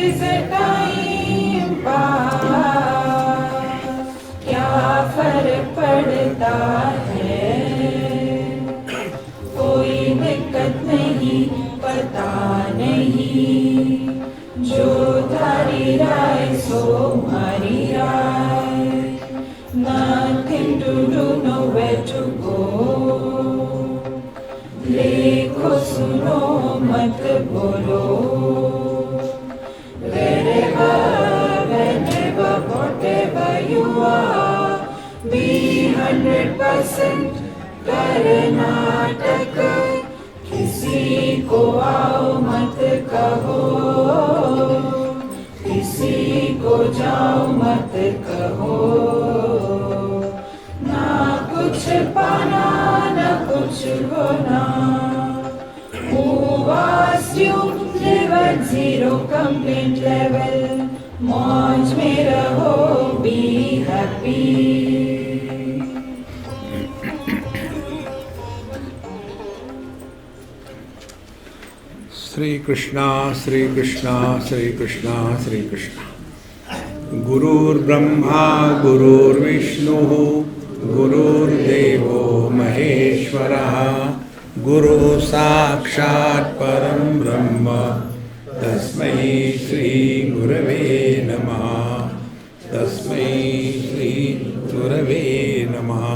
is a time pass, क्या फर्क पड़ता है, कोई दिक्कत नहीं, पता नहीं, जो थारी राय सो हमारी राय, nothing to do, nowhere to go, देखो सुनो मत बोलो, wherever, whenever, whatever you are, be 100% Karnataka, किसी को आओ मत कहो, किसी को जाओ मत कहो, ना कुछ पाना ना कुछ होना, who asked you, live at zero complaint level, मौज में रहो, be happy. श्री कृष्णा श्री कृष्णा श्री कृष्णा श्री कृष्णा। गुरुर्ब्रह्मा गुरुर्विष्णुः गुरुर्देवो महेश्वरः, गुरु साक्षात् परं ब्रह्म, तस्मै श्री गुरवे नमः, तस्मै श्री गुरवे नमः।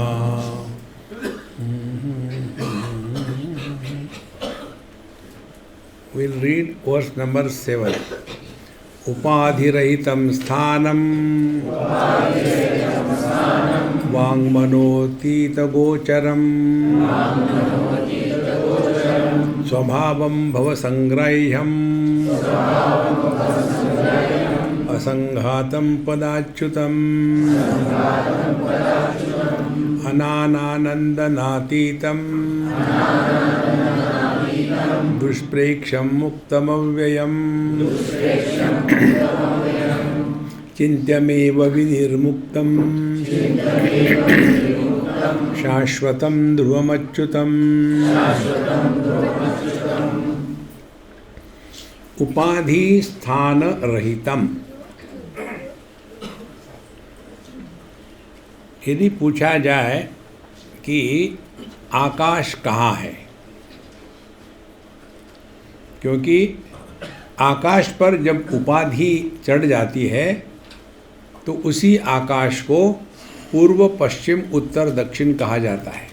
We'll read verse number 7. उपाधिरहितं स्थानं वाङ्मनोतीतगोचरं, स्वभावं भवसंग्राह्यम् असंघातं पदाच्युतम्, अनानानन्दनातीतं दुष्प्रेक्षं मुक्तमव्ययम्, चिन्त्यमेव विनिर्मुक्तं शाश्वतं ध्रुवमच्युतम्। उपाधि स्थान रहितम। यदि पूछा जाए कि आकाश कहाँ है, क्योंकि आकाश पर जब उपाधि चढ़ जाती है तो उसी आकाश को पूर्व पश्चिम उत्तर दक्षिण कहा जाता है।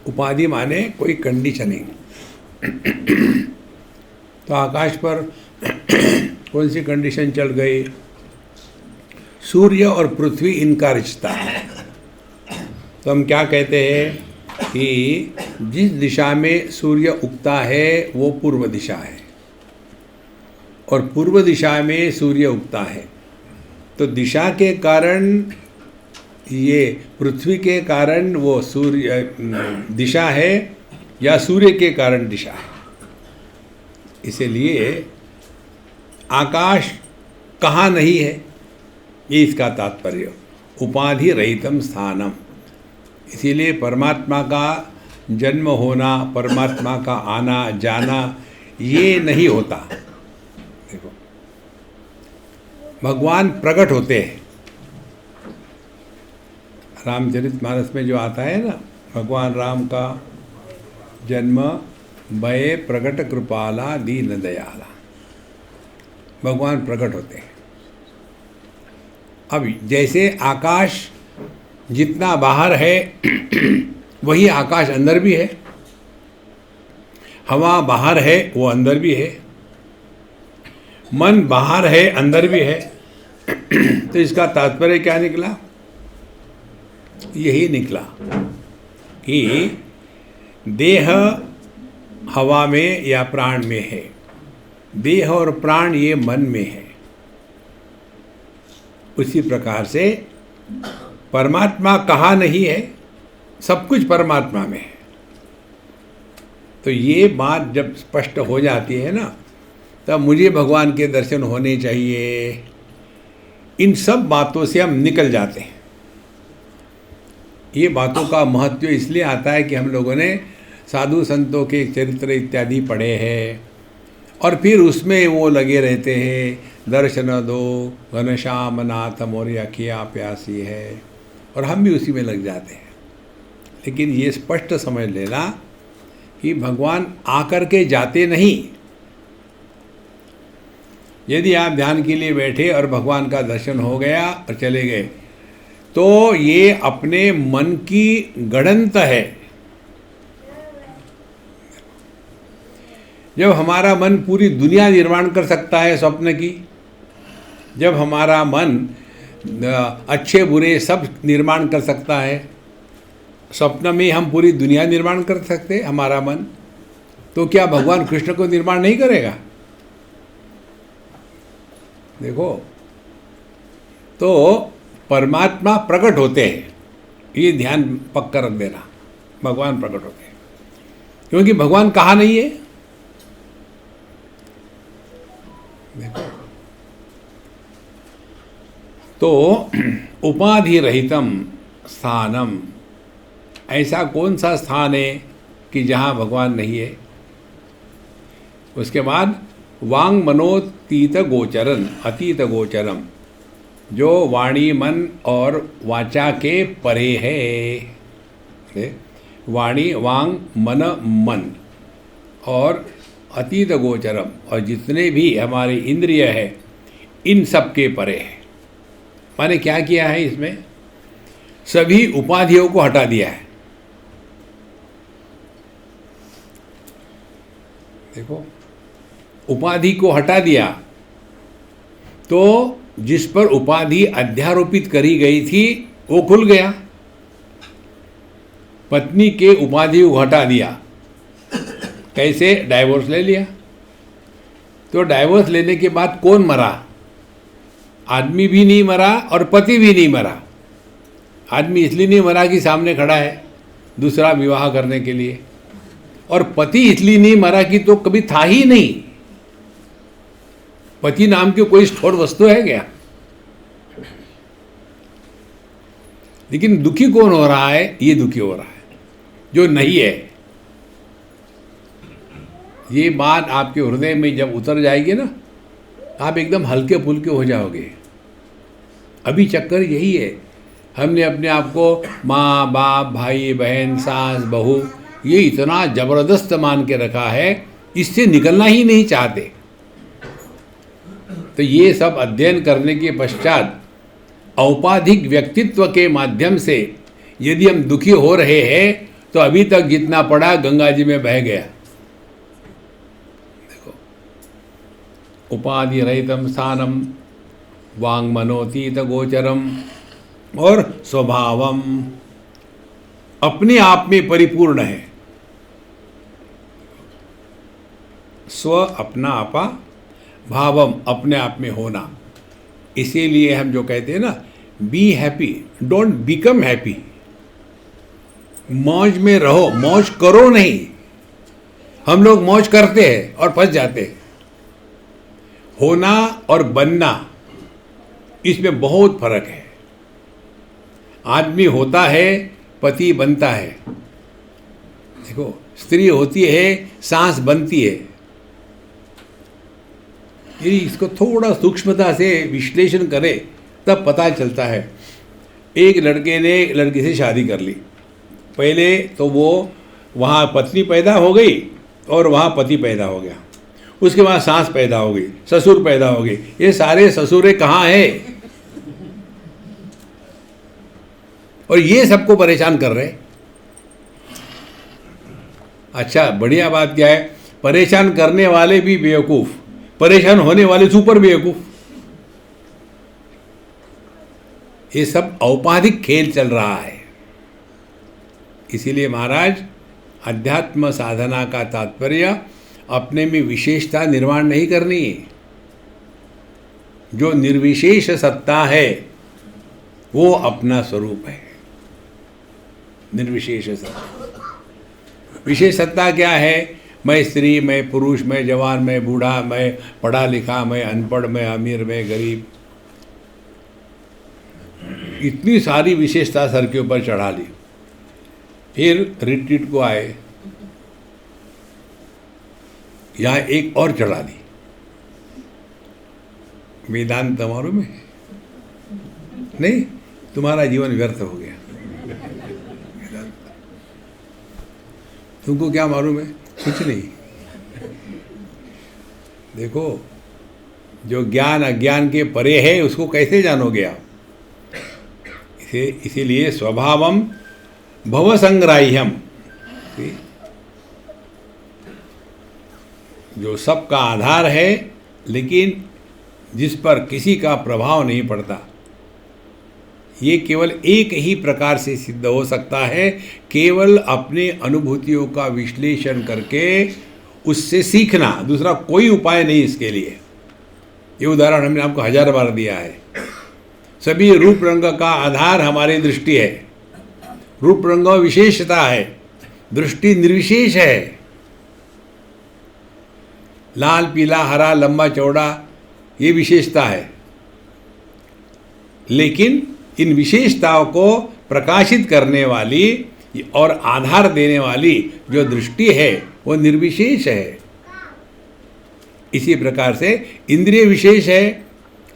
उपाधि माने कोई कंडीशनिंग। तो आकाश पर कौन सी कंडीशन चल गई? सूर्य और पृथ्वी इनका रिश्ता है। तो हम क्या कहते हैं कि जिस दिशा में सूर्य उगता है वो पूर्व दिशा है, और पूर्व दिशा में सूर्य उगता है। तो दिशा के कारण, ये पृथ्वी के कारण वो सूर्य दिशा है या सूर्य के कारण दिशा है। इसलिए आकाश कहाँ नहीं है, ये इसका तात्पर्य। उपाधि रहितम स्थानम। इसीलिए परमात्मा का जन्म होना, परमात्मा का आना जाना ये नहीं होता। देखो, भगवान प्रकट होते हैं। रामचरितमानस में जो आता है ना, भगवान राम का जन्म भये प्रकट कृपाला दीन दयाला। भगवान प्रकट होते हैं। अब जैसे आकाश जितना बाहर है वही आकाश अंदर भी है, हवा बाहर है वो अंदर भी है, मन बाहर है अंदर भी है। तो इसका तात्पर्य क्या निकला? यही निकला कि देह हवा में या प्राण में है, देह और प्राण ये मन में है। उसी प्रकार से परमात्मा कहाँ नहीं है, सब कुछ परमात्मा में है। तो ये बात जब स्पष्ट हो जाती है ना, तब मुझे भगवान के दर्शन होने चाहिए। इन सब बातों से हम निकल जाते हैं। ये बातों का महत्व इसलिए आता है कि हम लोगों ने साधु संतों के चरित्र इत्यादि पढ़े हैं, और फिर उसमें वो लगे रहते हैं, दर्शन दो घनश्याम नाथ मोरी अखियाँ प्यासी है, और हम भी उसी में लग जाते हैं। लेकिन ये स्पष्ट समझ लेना कि भगवान आकर के जाते नहीं। यदि आप ध्यान के लिए बैठे और भगवान का दर्शन हो गया और चले गए, तो ये अपने मन की गड़ंत है। जब हमारा मन पूरी दुनिया निर्माण कर सकता है स्वप्न की, जब हमारा मन अच्छे बुरे सब निर्माण कर सकता है, स्वप्न में हम पूरी दुनिया निर्माण कर सकते हैं हमारा मन, तो क्या भगवान कृष्ण को निर्माण नहीं करेगा? देखो, तो परमात्मा प्रकट होते हैं, ये ध्यान पक्का रख देना। भगवान प्रकट होते हैं, क्योंकि भगवान कहाँ नहीं है? देखो, तो उपाधि रहितम स्थानम, ऐसा कौन सा स्थान है कि जहाँ भगवान नहीं है? उसके बाद वांग मनोतीत गोचरन, अतीत गोचरम, जो वाणी मन और वाचा के परे है। वाणी वांग मन मन और अतीत गोचरम, और जितने भी हमारे इंद्रिय है इन सब के परे है। माने क्या किया है इसमें? सभी उपाधियों को हटा दिया है। देखो, उपाधि को हटा दिया तो जिस पर उपाधि अध्यारोपित करी गई थी वो खुल गया। पत्नी के उपाधि को हटा दिया, कैसे? डाइवोर्स ले लिया। तो डाइवोर्स लेने के बाद कौन मरा? आदमी भी नहीं मरा और पति भी नहीं मरा। आदमी इसलिए नहीं मरा कि सामने खड़ा है दूसरा विवाह करने के लिए, और पति इसलिए नहीं मरा कि तो कभी था ही नहीं। पति नाम की कोई स्टोर वस्तु है क्या? लेकिन दुखी कौन हो रहा है? ये दुखी हो रहा है जो नहीं है। ये बात आपके हृदय में जब उतर जाएगी ना, आप एकदम हल्के फुल्के हो जाओगे। अभी चक्कर यही है, हमने अपने आप को माँ बाप भाई बहन सास बहू ये इतना जबरदस्त मान के रखा है, इससे निकलना ही नहीं चाहते। तो ये सब अध्ययन करने के पश्चात औपाधिक व्यक्तित्व के माध्यम से यदि हम दुखी हो रहे हैं तो अभी तक जितना पड़ा गंगा जी में बह गया। देखो, उपाधि रहितम स्थानम वांग मनोतीत गोचरम और स्वभावम, अपने आप में परिपूर्ण है। स्व अपना आपा, भावम अपने आप में होना। इसीलिए हम जो कहते हैं ना, be happy, don't become happy. मौज में रहो, मौज करो नहीं। हम लोग मौज करते हैं और फंस जाते हैं। होना और बनना, इसमें बहुत फर्क है। आदमी होता है, पति बनता है। देखो, स्त्री होती है, सांस बनती है। यदि इसको थोड़ा सूक्ष्मता से विश्लेषण करें तब पता चलता है। एक लड़के ने एक लड़की से शादी कर ली। पहले तो वो वहाँ पत्नी पैदा हो गई और वहाँ पति पैदा हो गया। उसके बाद सास पैदा हो गई, ससुर पैदा हो गए। ये सारे ससुरे कहाँ हैं? और ये सबको परेशान कर रहे। अच्छा, बढ़िया बात क्या है? परेशान करने वाले भी बेवकूफ़, परेशान होने वाले सुपर बेवकूफ़। ये सब औपाधिक खेल चल रहा है। इसीलिए महाराज, अध्यात्म साधना का तात्पर्य अपने में विशेषता निर्माण नहीं करनी है। जो निर्विशेष सत्ता है वो अपना स्वरूप है। निर्विशेष सत्ता, विशेष सत्ता क्या है? मैं स्त्री, मैं पुरुष, मैं जवान, मैं बूढ़ा, मैं पढ़ा लिखा, मैं अनपढ़, मैं अमीर, मैं गरीब। इतनी सारी विशेषता सर के ऊपर चढ़ा ली। फिर रिट्रीट को आए, यहाँ एक और चढ़ा दी, वेदांत मालूम है? नहीं, तुम्हारा जीवन व्यर्थ हो गया। तुमको क्या मालूम है? कुछ नहीं। देखो, जो ज्ञान अज्ञान के परे है उसको कैसे जानोगे आप? इसीलिए स्वभावम भवसंग्राह्यम, जो सबका आधार है लेकिन जिस पर किसी का प्रभाव नहीं पड़ता, ये केवल एक ही प्रकार से सिद्ध हो सकता है, केवल अपने अनुभूतियों का विश्लेषण करके उससे सीखना। दूसरा कोई उपाय नहीं इसके लिए। ये उदाहरण हमने आपको 1000 बार दिया है। सभी रूप रंग का आधार हमारी दृष्टि है। रूप रंग विशेषता है, दृष्टि निर्विशेष है। लाल, पीला, हरा, लंबा, चौड़ा, ये विशेषता है। लेकिन इन विशेषताओं को प्रकाशित करने वाली और आधार देने वाली जो दृष्टि है वो निर्विशेष है। इसी प्रकार से इंद्रिय विशेष है,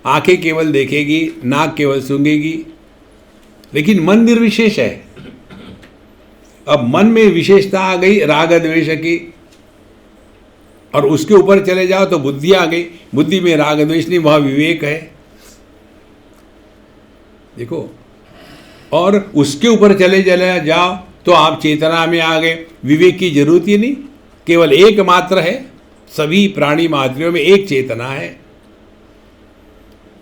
आंखें केवल देखेगी, नाक केवल सूंघेगी, लेकिन मन निर्विशेष है। अब मन में विशेषता आ गई राग द्वेष की, और उसके ऊपर चले जाओ तो बुद्धि आ गई। बुद्धि में राग द्वेष नहीं, वह विवेक है। देखो, और उसके ऊपर चले जाओ तो आप चेतना में आ गए। विवेक की जरूरत ही नहीं, केवल एक मात्र है। सभी प्राणी मात्रियों में एक चेतना है,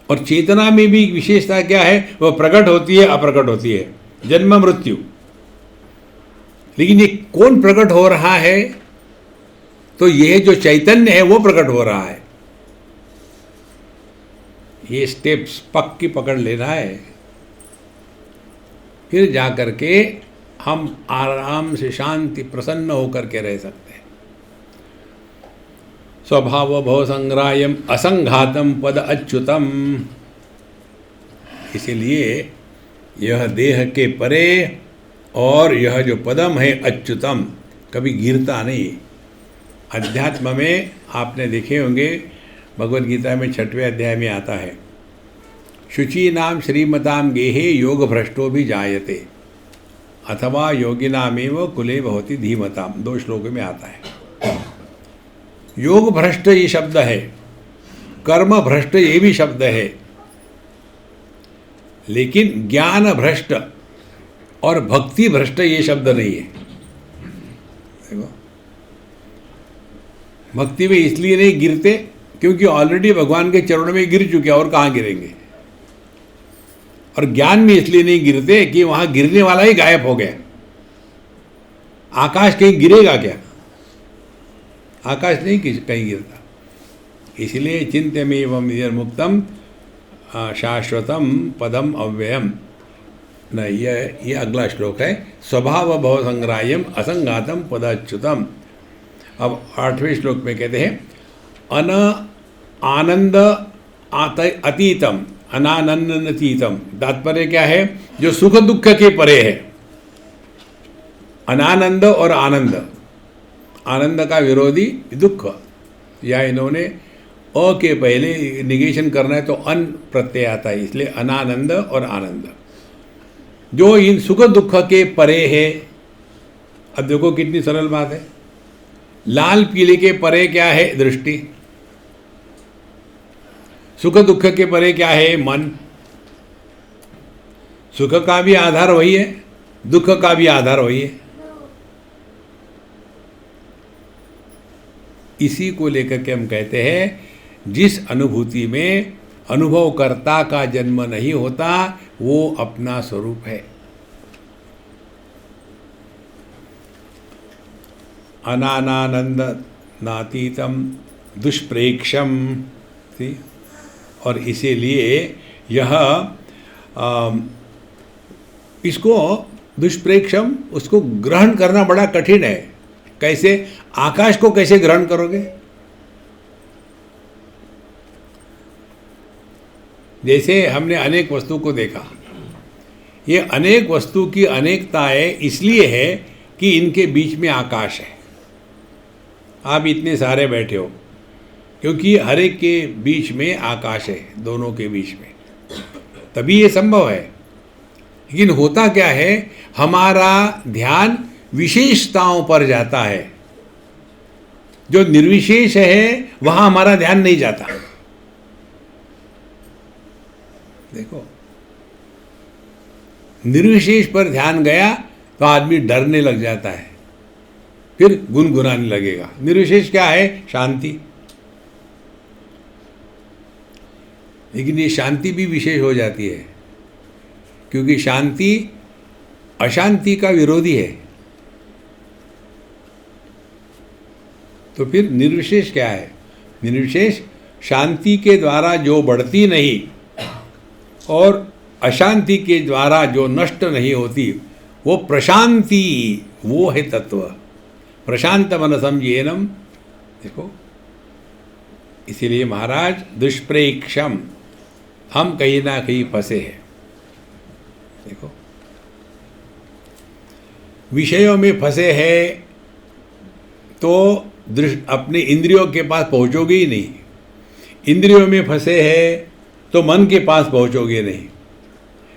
और चेतना में भी विशेषता क्या है? वह प्रकट होती है, अप्रकट होती है, जन्म मृत्यु। लेकिन ये कौन प्रकट हो रहा है? तो यह जो चैतन्य है वो प्रकट हो रहा है। ये स्टेप्स पक्की पकड़ लेना है, फिर जाकर के हम आराम से शांति प्रसन्न होकर के रह सकते हैं। स्वभाव भव संग्राह्यम असंघातम पद अच्युतम। इसीलिए यह देह के परे और यह जो पदम है अच्युतम, कभी गिरता नहीं। अध्यात्म में आपने देखे होंगे, भगवद गीता में 6वें अध्याय में आता है, शुचि नाम श्रीमताम गेहे योग भ्रष्टो भी जायते अथवा योगिनामेव कुले भवति धीमताम। 2 श्लोकों में आता है। योग भ्रष्ट ये शब्द है, कर्म भ्रष्ट ये भी शब्द है, लेकिन ज्ञान भ्रष्ट और भक्ति भ्रष्ट ये शब्द नहीं है। देखो, भक्ति में इसलिए नहीं गिरते क्योंकि ऑलरेडी भगवान के चरणों में गिर चुके, और कहाँ गिरेंगे। और ज्ञान में इसलिए नहीं गिरते कि वहां गिरने वाला ही गायब हो गया। आकाश कहीं गिरेगा क्या? आकाश नहीं कहीं गिरता। इसलिए चिंत्यमेवं निर्मुक्तम शाश्वतम पदम अव्ययम न। ये अगला श्लोक है, स्वभाव भव संग्राह्यम असंघातम पदाच्युतम। अब 8वें श्लोक में कहते हैं आनंद अतीतम अनानंदतीतम। तात्पर्य क्या है? जो सुख दुख के परे है। अनानंद और आनंद, आनंद का विरोधी दुख, या इन्होंने अ के पहले निगेशन करना है तो अन प्रत्यय आता है, इसलिए अनानंद और आनंद, जो इन सुख दुख के परे है। अब देखो कितनी सरल बात है। लाल पीले के परे क्या है? दृष्टि। सुख दुख के परे क्या है? मन। सुख का भी आधार वही है, दुख का भी आधार वही है। इसी को लेकर के हम कहते हैं जिस अनुभूति में अनुभवकर्ता का जन्म नहीं होता वो अपना स्वरूप है। अनानंद नातीतम दुष्प्रेक्षम। और इसीलिए यह इसको दुष्प्रेक्षम, उसको ग्रहण करना बड़ा कठिन है। कैसे? आकाश को कैसे ग्रहण करोगे? जैसे हमने अनेक वस्तु को देखा, ये अनेक वस्तु की अनेकताएं इसलिए है कि इनके बीच में आकाश है। आप इतने सारे बैठे हो, क्योंकि हर एक के बीच में आकाश है, दोनों के बीच में, तभी ये संभव है। लेकिन होता क्या है, हमारा ध्यान विशेषताओं पर जाता है, जो निर्विशेष है वहां हमारा ध्यान नहीं जाता। देखो, निर्विशेष पर ध्यान गया तो आदमी डरने लग जाता है, फिर गुनगुनाने लगेगा। निर्विशेष क्या है? शांति। लेकिन ये शांति भी विशेष हो जाती है, क्योंकि शांति अशांति का विरोधी है। तो फिर निर्विशेष क्या है? निर्विशेष शांति के द्वारा जो बढ़ती नहीं और अशांति के द्वारा जो नष्ट नहीं होती, वो प्रशांति, वो है तत्व। प्रशांत मनसम येनम। देखो, इसीलिए महाराज दुष्प्रेक्षम, हम कहीं ना कहीं फंसे हैं। देखो, विषयों में फंसे हैं तो अपने इंद्रियों के पास पहुंचोगे ही नहीं। इंद्रियों में फंसे हैं तो मन के पास पहुंचोगे नहीं।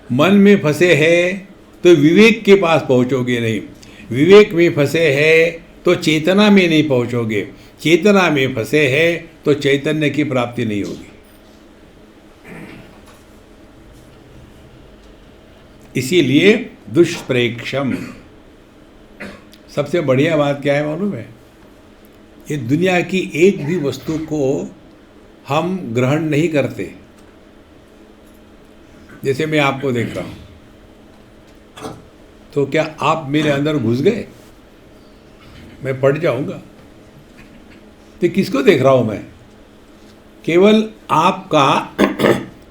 मन में फंसे हैं तो विवेक के पास पहुंचोगे नहीं। विवेक में फंसे हैं तो चेतना में नहीं पहुंचोगे। चेतना में फंसे हैं तो चैतन्य की प्राप्ति नहीं होगी। इसीलिए दुष्प्रेक्षम। सबसे बढ़िया बात क्या है मालूम है? ये दुनिया की एक भी वस्तु को हम ग्रहण नहीं करते। जैसे मैं आपको देख रहा हूं, तो क्या आप मेरे अंदर घुस गए? मैं पड़ जाऊंगा। तो किसको देख रहा हूं मैं? केवल आपका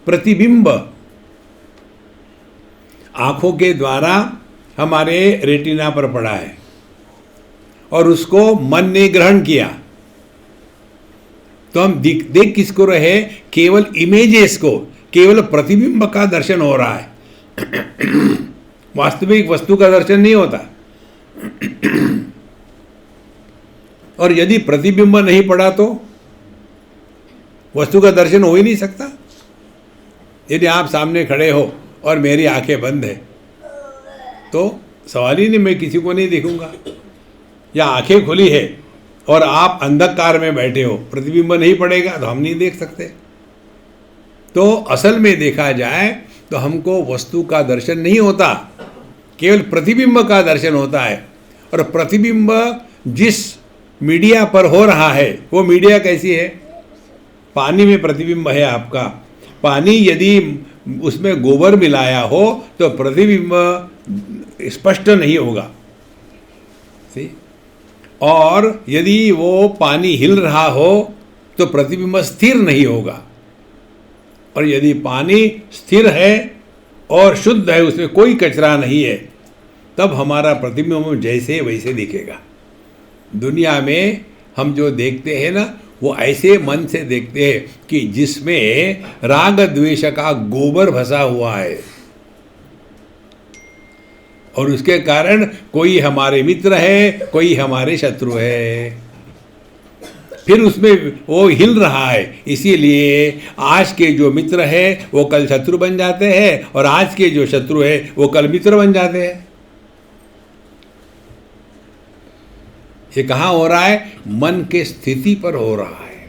प्रतिबिंब आंखों के द्वारा हमारे रेटिना पर पड़ा है और उसको मन ने ग्रहण किया। तो हम देख किसको रहे? केवल इमेजेस को, केवल प्रतिबिंब का दर्शन हो रहा है। वास्तविक वस्तु का दर्शन नहीं होता। और यदि प्रतिबिंब नहीं पड़ा तो वस्तु का दर्शन हो ही नहीं सकता। यदि आप सामने खड़े हो और मेरी आंखें बंद है तो सवाल ही नहीं, मैं किसी को नहीं देखूंगा। या आंखें खुली है और आप अंधकार में बैठे हो, प्रतिबिंब नहीं पड़ेगा तो हम नहीं देख सकते। तो असल में देखा जाए तो हमको वस्तु का दर्शन नहीं होता, केवल प्रतिबिंब का दर्शन होता है। और प्रतिबिंब जिस मीडिया पर हो रहा है वो मीडिया कैसी है? पानी में प्रतिबिंब है आपका। पानी यदि उसमें गोबर मिलाया हो तो प्रतिबिंब स्पष्ट नहीं होगा। और यदि वो पानी हिल रहा हो तो प्रतिबिंब स्थिर नहीं होगा। और यदि पानी स्थिर है और शुद्ध है, उसमें कोई कचरा नहीं है, तब हमारा प्रतिबिंब जैसे वैसे दिखेगा। दुनिया में हम जो देखते हैं ना, वो ऐसे मन से देखते हैं कि जिसमें राग द्वेष का गोबर भसा हुआ है, और उसके कारण कोई हमारे मित्र है, कोई हमारे शत्रु है। फिर उसमें वो हिल रहा है, इसीलिए आज के जो मित्र है वो कल शत्रु बन जाते हैं, और आज के जो शत्रु है वो कल मित्र बन जाते हैं। ये कहाँ हो रहा है? मन के स्थिति पर हो रहा है।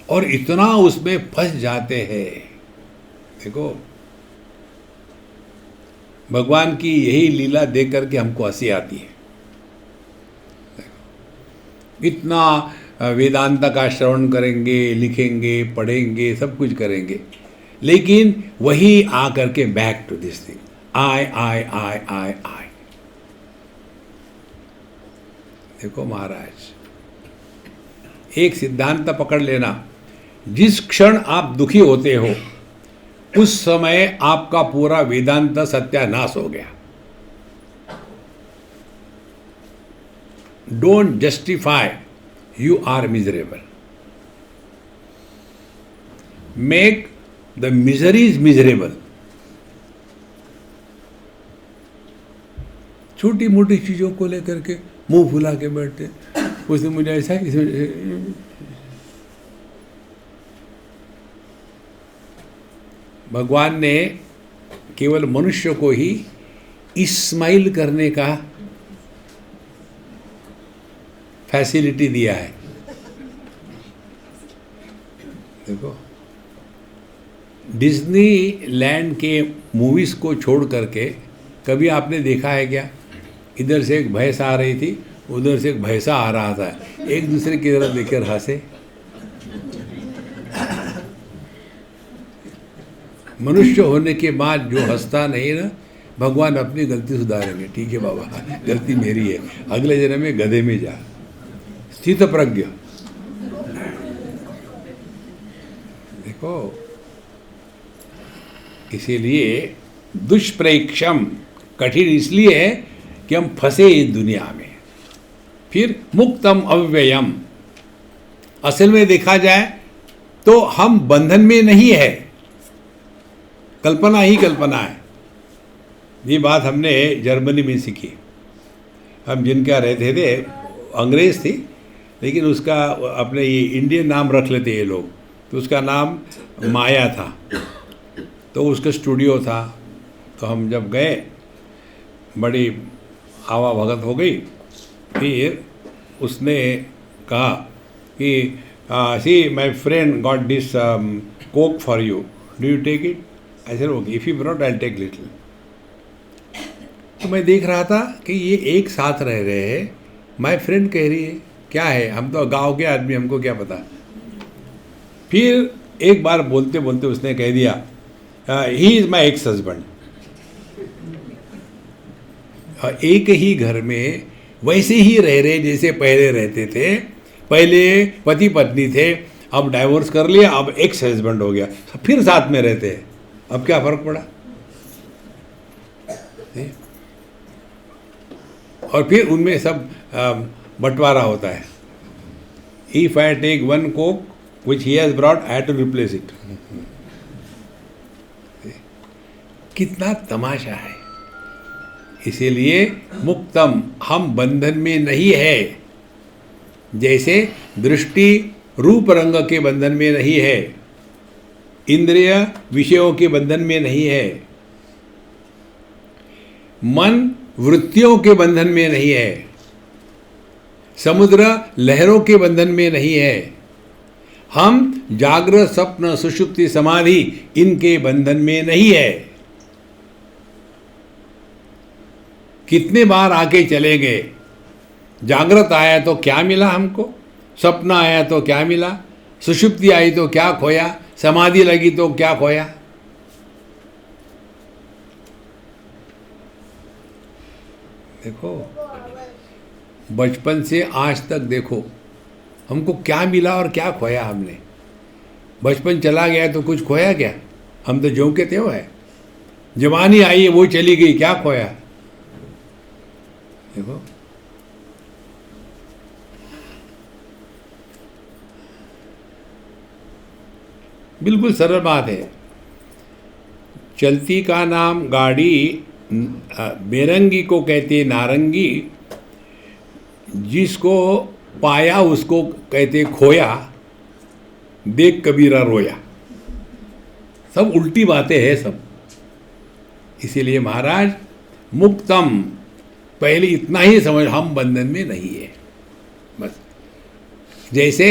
और इतना उसमें फंस जाते हैं। देखो, भगवान की यही लीला देख करके हमको हंसी आती है। इतना वेदांत का श्रवण करेंगे, लिखेंगे, पढ़ेंगे, सब कुछ करेंगे, लेकिन वही आकर के बैक टू दिस थिंग, आई। देखो महाराज, एक सिद्धांत पकड़ लेना, जिस क्षण आप दुखी होते हो उस समय आपका पूरा वेदांत सत्यानाश हो गया। Don't justify, you are miserable. Make the miseries miserable. छोटी मोटी चीजों को लेकर के मुंह फुला के बैठते। उसने मुझे ऐसा भगवान ने केवल मनुष्य को ही इस्माइल करने का फैसिलिटी दिया है। देखो, डिज्नी लैंड के मूवीज को छोड़ करके कभी आपने देखा है क्या? इधर से एक भैंस आ रही थी, उधर से एक भैंसा आ रहा था, एक दूसरे की तरफ देखकर हंसे। मनुष्य होने के बाद जो हंसता नहीं ना, भगवान अपनी गलती सुधारेंगे। ठीक है बाबा, गलती मेरी है, अगले जन्म में गधे में जा। स्थित प्रज्ञ। देखो, इसीलिए दुष्प्रेक्षम कठिन इसलिए है कि हम फंसे इस दुनिया में। फिर मुक्तम अव्ययम, असल में देखा जाए तो हम बंधन में नहीं है, कल्पना ही कल्पना है। ये बात हमने जर्मनी में सीखी। हम जिनका रहते थे, अंग्रेज थी, लेकिन उसका अपने ये इंडियन नाम रख लेते ये लोग, तो उसका नाम माया था। तो उसका स्टूडियो था। तो हम जब गए, बड़ी आवा भगत हो गई। फिर उसने कहा कि see my friend got this coke for you, do you take it? I said okay, if you brought I take little. तो मैं देख रहा था कि ये एक साथ रह रहे हैं, माय फ्रेंड कह रही है क्या है, हम तो गांव के आदमी, हमको क्या पता। फिर एक बार बोलते बोलते उसने कह दिया, he is my ex husband. एक ही घर में वैसे ही रह रहे जैसे पहले रहते थे। पहले पति पत्नी थे, अब डाइवोर्स कर लिया, अब एक्स हस्बैंड हो गया, फिर साथ में रहते हैं। अब क्या फर्क पड़ा? और फिर उनमें सब बंटवारा होता है। If I take one coke which he has brought, I have to replace it. कितना तमाशा है। इसीलिए मुक्तम, हम बंधन में नहीं है। जैसे दृष्टि रूप रंग के बंधन में नहीं है, इंद्रिय विषयों के बंधन में नहीं है, मन वृत्तियों के बंधन में नहीं है, समुद्र लहरों के बंधन में नहीं है, हम जागृत स्वप्न सुषुप्ति समाधि इनके बंधन में नहीं है। कितने बार आके चले गए। जागृत आया तो क्या मिला हमको, स्वप्न आया तो क्या मिला, सुषुप्ति आई तो क्या खोया, समाधि लगी तो क्या खोया। देखो, बचपन से आज तक देखो हमको क्या मिला और क्या खोया हमने। बचपन चला गया तो कुछ खोया क्या? हम तो जो के थे वो है। जवानी आई है वो चली गई, क्या खोया? देखो, बिल्कुल सरल बात है। चलती का नाम गाड़ी, बेरंगी को कहते नारंगी, जिसको पाया उसको कहते खोया, देख कबीरा रोया। सब उल्टी बातें हैं सब। इसीलिए महाराज मुक्तम, पहले इतना ही समझ, हम बंधन में नहीं है बस। जैसे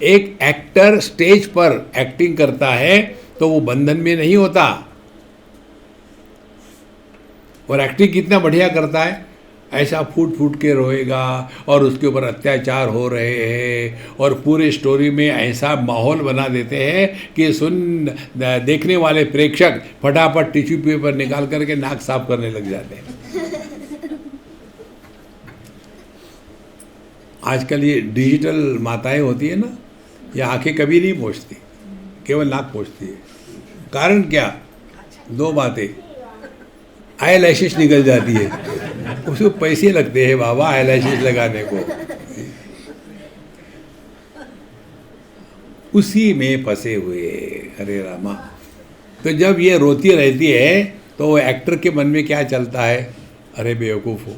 एक एक्टर स्टेज पर एक्टिंग करता है तो वो बंधन में नहीं होता, और एक्टिंग कितना बढ़िया करता है, ऐसा फूट फूट के रोएगा और उसके ऊपर अत्याचार हो रहे हैं, और पूरे स्टोरी में ऐसा माहौल बना देते हैं कि देखने वाले प्रेक्षक फटाफट टिश्यू पेपर निकाल करके नाक साफ करने लग जाते हैं। आजकल ये डिजिटल माताएं होती है ना, ये आंखें कभी नहीं पोंछती, केवल नाक पोंछती है। कारण क्या? दो बातें, आई लैशेस निकल जाती है, उसको पैसे लगते हैं बाबा आई लैशेस लगाने को, उसी में फंसे हुए। हरे रामा। तो जब ये रोती रहती है तो वो एक्टर के मन में क्या चलता है? अरे बेवकूफ़ हो,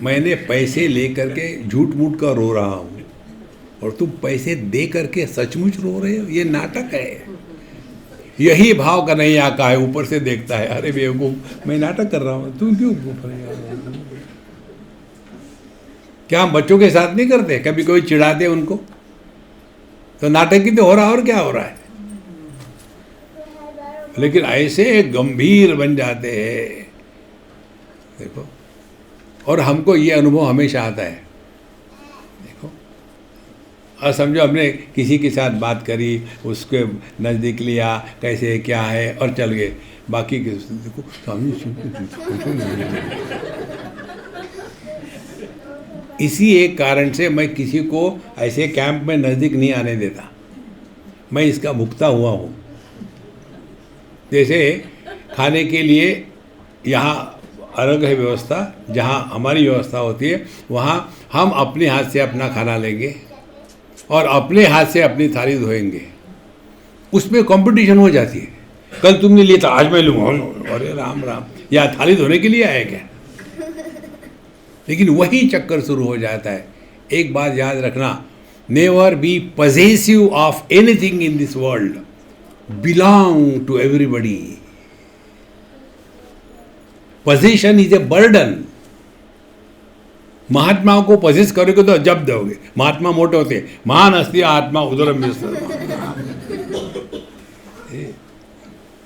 मैंने पैसे लेकर के झूठ मूठ का रो रहा हूँ और तुम पैसे दे करके सचमुच रो रहे हो, ये नाटक है। यही भाव कन्हैया का है, ऊपर से देखता है, अरे बेवकूफ मैं नाटक कर रहा हूँ, तुम क्यों ऊपर? क्या हम बच्चों के साथ नहीं करते? कभी कोई चिढ़ाते उनको तो नाटक ही तो हो रहा है, और क्या हो रहा है? लेकिन ऐसे गंभीर बन जाते हैं, देखो। और हमको ये अनुभव हमेशा आता है, देखो। और समझो हमने किसी के साथ बात करी, उसके नज़दीक लिया, कैसे क्या है, और चल गए। बाकी के देखो इसी एक कारण से मैं किसी को ऐसे कैंप में नज़दीक नहीं आने देता। मैं इसका भुगता हुआ हूँ। जैसे खाने के लिए यहाँ अलग है व्यवस्था, जहाँ हमारी व्यवस्था होती है वहाँ हम अपने हाथ से अपना खाना लेंगे और अपने हाथ से अपनी थाली धोएंगे। उसमें कंपटीशन हो जाती है, कल तुमने लिया था आज मैं लूँगा, अरे राम राम, या थाली धोने के लिए आया क्या? लेकिन वही चक्कर शुरू हो जाता है। एक बात याद रखना, never be possessive of anything in this world, belong to everybody. Position is a burden. महात्माओं को पोजेस करोगे तो जब दोगे। महात्मा मोटे होते, महान हस्ती आत्मा उदरम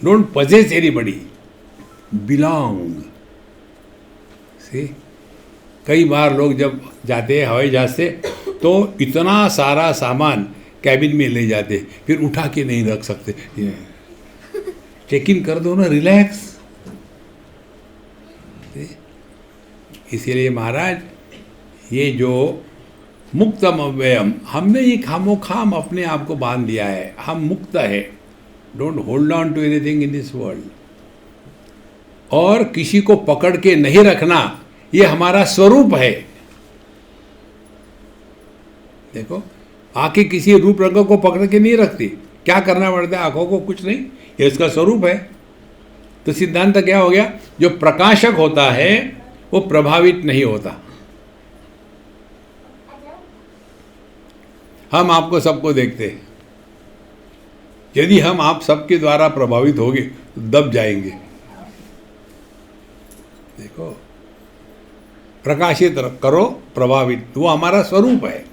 डोंट पोजेस एनीबडी, बिलोंग। सी, कई बार लोग जब जाते हैं हवाई जहाज से तो इतना सारा सामान कैबिन में ले जाते, फिर उठा के नहीं रख सकते। चेक इन कर दो ना, रिलैक्स। इसीलिए महाराज, ये जो मुक्तम अव्ययम, हमने ये खामोखाम अपने आप को बांध दिया है। हम मुक्त है। Don't hold on to anything in this world. और किसी को पकड़ के नहीं रखना, ये हमारा स्वरूप है। देखो, आंखें किसी रूप रंग को पकड़ के नहीं रखती। क्या करना पड़ता है आंखों को? कुछ नहीं, ये इसका स्वरूप है। तो सिद्धांत क्या हो गया? जो प्रकाशक होता है वो प्रभावित नहीं होता। हम आपको सबको देखते हैं, यदि हम आप सबके द्वारा प्रभावित होंगे तो दब जाएंगे। देखो, प्रकाशित करो, प्रभावित, वो हमारा स्वरूप है।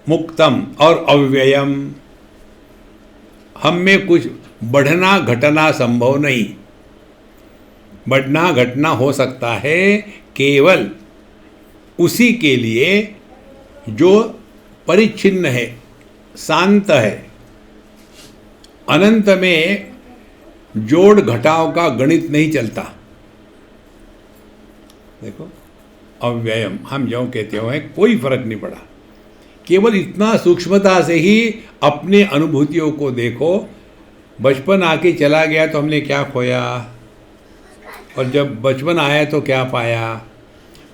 मुक्तम और अव्ययम, हम में कुछ बढ़ना घटना संभव नहीं। बढ़ना घटना हो सकता है केवल उसी के लिए जो परिच्छिन्न है, शांत है। अनंत में जोड़ घटाव का गणित नहीं चलता। देखो, अव्ययम हम जो कहते हो कोई फर्क नहीं पड़ा। केवल इतना सूक्ष्मता से ही अपने अनुभूतियों को देखो। बचपन आके चला गया तो हमने क्या खोया, और जब बचपन आया तो क्या पाया।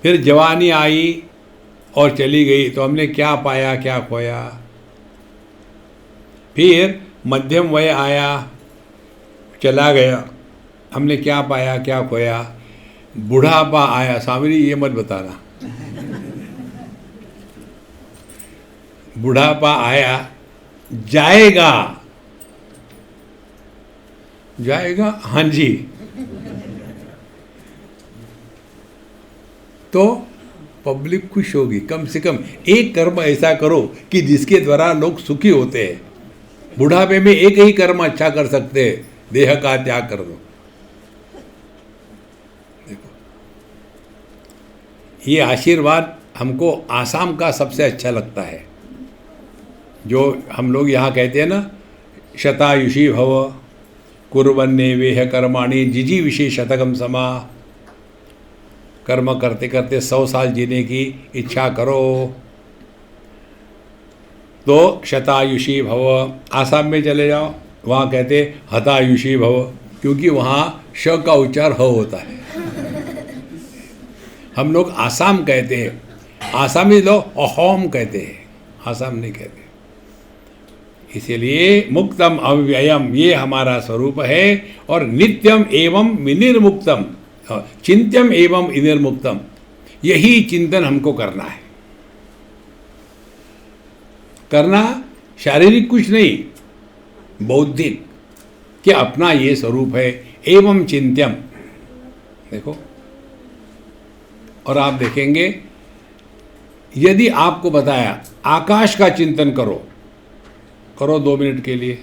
फिर जवानी आई और चली गई तो हमने क्या पाया, क्या खोया। फिर मध्यम वय आया, चला गया, हमने क्या पाया, क्या खोया। बुढ़ापा आया, स्वामी ये मत बताना। बुढ़ापा आया, जाएगा, जाएगा, हाँ जी। तो पब्लिक खुश होगी। कम से कम एक कर्म ऐसा करो कि जिसके द्वारा लोग सुखी होते हैं। बुढ़ापे में एक ही कर्म अच्छा कर सकते हैं, देह का त्याग कर दो। देखो, ये आशीर्वाद हमको आसाम का सबसे अच्छा लगता है। जो हम लोग यहाँ कहते हैं ना, शतायुषी भव कुर्वन्ने वेह कर्माणि जिजी विषय शतकम समा। कर्म करते करते 100 साल जीने की इच्छा करो तो शतायुषी भव। आसाम में चले जाओ, वहाँ कहते हतायुषी भव, क्योंकि वहाँ श का उच्चार ह होता है। हम लोग आसाम कहते हैं, आसामी लोग अहोम कहते हैं, आसाम नहीं कहते। इसीलिए मुक्तम अव्ययम ये हमारा स्वरूप है। और नित्यम एवं विनिर्मुक्तम, चिंत्यम एवं विनिर्मुक्तम, यही चिंतन हमको करना है। करना शारीरिक कुछ नहीं, बौद्धिक, कि अपना ये स्वरूप है, एवं चिंत्यम। देखो, और आप देखेंगे, यदि आपको बताया आकाश का चिंतन करो, करो 2 मिनट के लिए,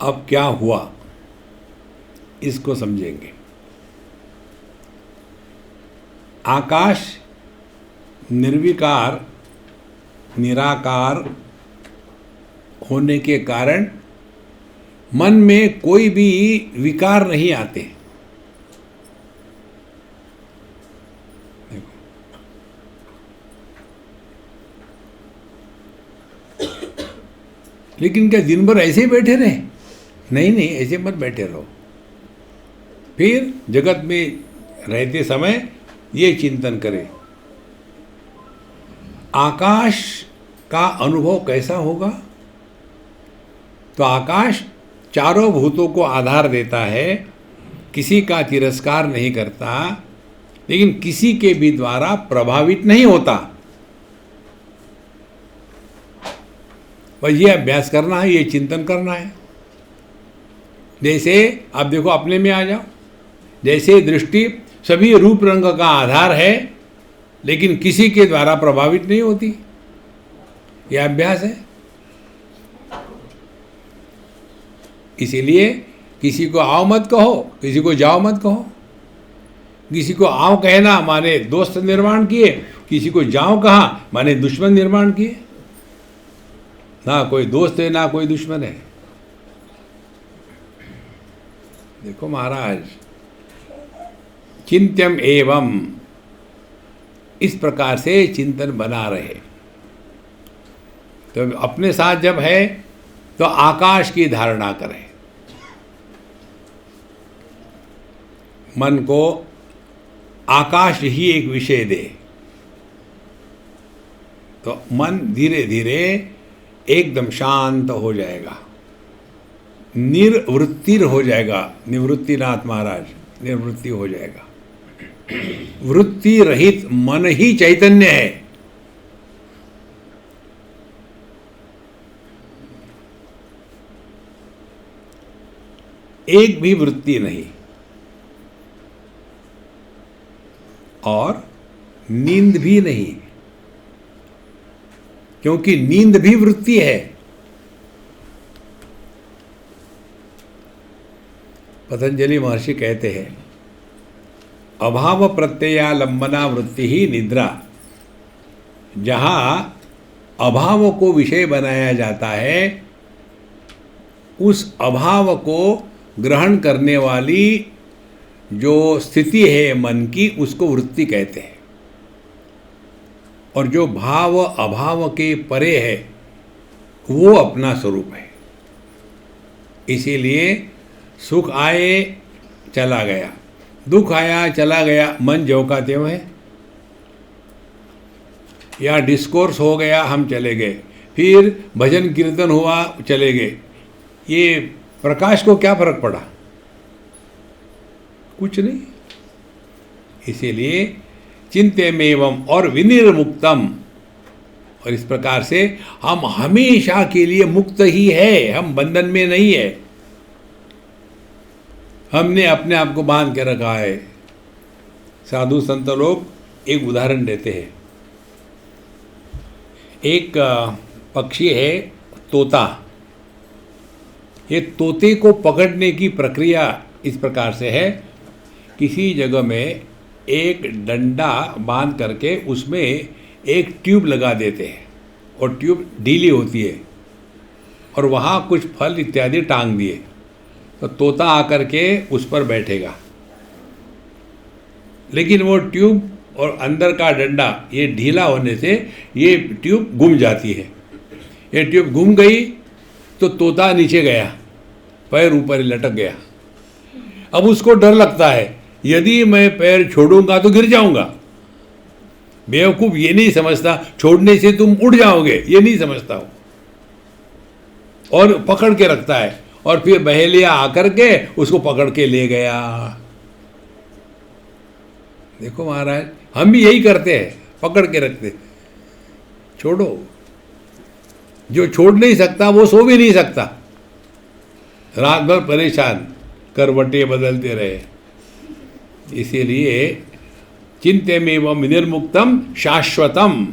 अब क्या हुआ इसको समझेंगे। आकाश निर्विकार निराकार होने के कारण मन में कोई भी विकार नहीं आते। देखो, लेकिन क्या दिन भर ऐसे ही बैठे रहे? नहीं नहीं, ऐसे मत बैठे रहो। फिर जगत में रहते समय ये चिंतन करें, आकाश का अनुभव कैसा होगा? तो आकाश चारों भूतों को आधार देता है, किसी का तिरस्कार नहीं करता, लेकिन किसी के भी द्वारा प्रभावित नहीं होता। बस ये अभ्यास करना है, ये चिंतन करना है। जैसे आप देखो, अपने में आ जाओ, जैसे दृष्टि सभी रूप रंग का आधार है, लेकिन किसी के द्वारा प्रभावित नहीं होती, यह अभ्यास है। इसीलिए किसी को आओ मत कहो, किसी को जाओ मत कहो। किसी को आओ कहना माने दोस्त निर्माण किए, किसी को जाओ कहा माने दुश्मन निर्माण किए। ना कोई दोस्त है ना कोई दुश्मन है। देखो महाराज, चिंत्यम एवं, इस प्रकार से चिंतन बना रहे। तो अपने साथ जब है तो आकाश की धारणा करें, मन को आकाश ही एक विषय दे, तो मन धीरे धीरे एकदम शांत हो जाएगा, निर्वृत्तिर हो जाएगा। निवृत्तिनाथ महाराज, निर्वृत्ति हो जाएगा। वृत्ति रहित मन ही चैतन्य है। एक भी वृत्ति नहीं, और नींद भी नहीं, क्योंकि नींद भी वृत्ति है। पतंजलि महर्षि कहते हैं, अभाव प्रत्ययालंबना वृत्ति ही निद्रा। जहां अभाव को विषय बनाया जाता है, उस अभाव को ग्रहण करने वाली जो स्थिति है मन की, उसको वृत्ति कहते हैं। और जो भाव अभाव के परे है, वो अपना स्वरूप है। इसीलिए सुख आए चला गया, दुख आया चला गया, मन ज्यों का त्यों है। या डिस्कोर्स हो गया, हम चले गए, फिर भजन कीर्तन हुआ, चले गए। ये प्रकाश को क्या फर्क पड़ा? कुछ नहीं। इसीलिए चिंत्यमेवं और विनिर्मुक्तम, और इस प्रकार से हम हमेशा के लिए मुक्त ही है, हम बंधन में नहीं है। हमने अपने आप को बांध के रखा है। साधु संत लोग एक उदाहरण देते हैं। एक पक्षी है तोता। ये तोते को पकड़ने की प्रक्रिया इस प्रकार से है, किसी जगह में एक डंडा बांध करके उसमें एक ट्यूब लगा देते हैं, और ट्यूब ढीली होती है और वहाँ कुछ फल इत्यादि टांग दिए, तो तोता आकर के उस पर बैठेगा। लेकिन वो ट्यूब और अंदर का डंडा ये ढीला होने से ये ट्यूब घूम जाती है। ये ट्यूब घूम गई तो तोता नीचे गया, पैर ऊपर ही लटक गया। अब उसको डर लगता है, यदि मैं पैर छोड़ूंगा तो गिर जाऊंगा। बेवकूफ़ ये नहीं समझता छोड़ने से तुम उड़ जाओगे, ये नहीं समझता हो, और पकड़ के रखता है, और फिर बहेलिया आकर के उसको पकड़ के ले गया। देखो महाराज, हम भी यही करते हैं, पकड़ के रखते। छोड़ो, जो छोड़ नहीं सकता वो सो भी नहीं सकता, रात भर परेशान करवटें बदलते रहे। इसीलिए चिंत्यमेवं निर्मुक्तम शाश्वतम,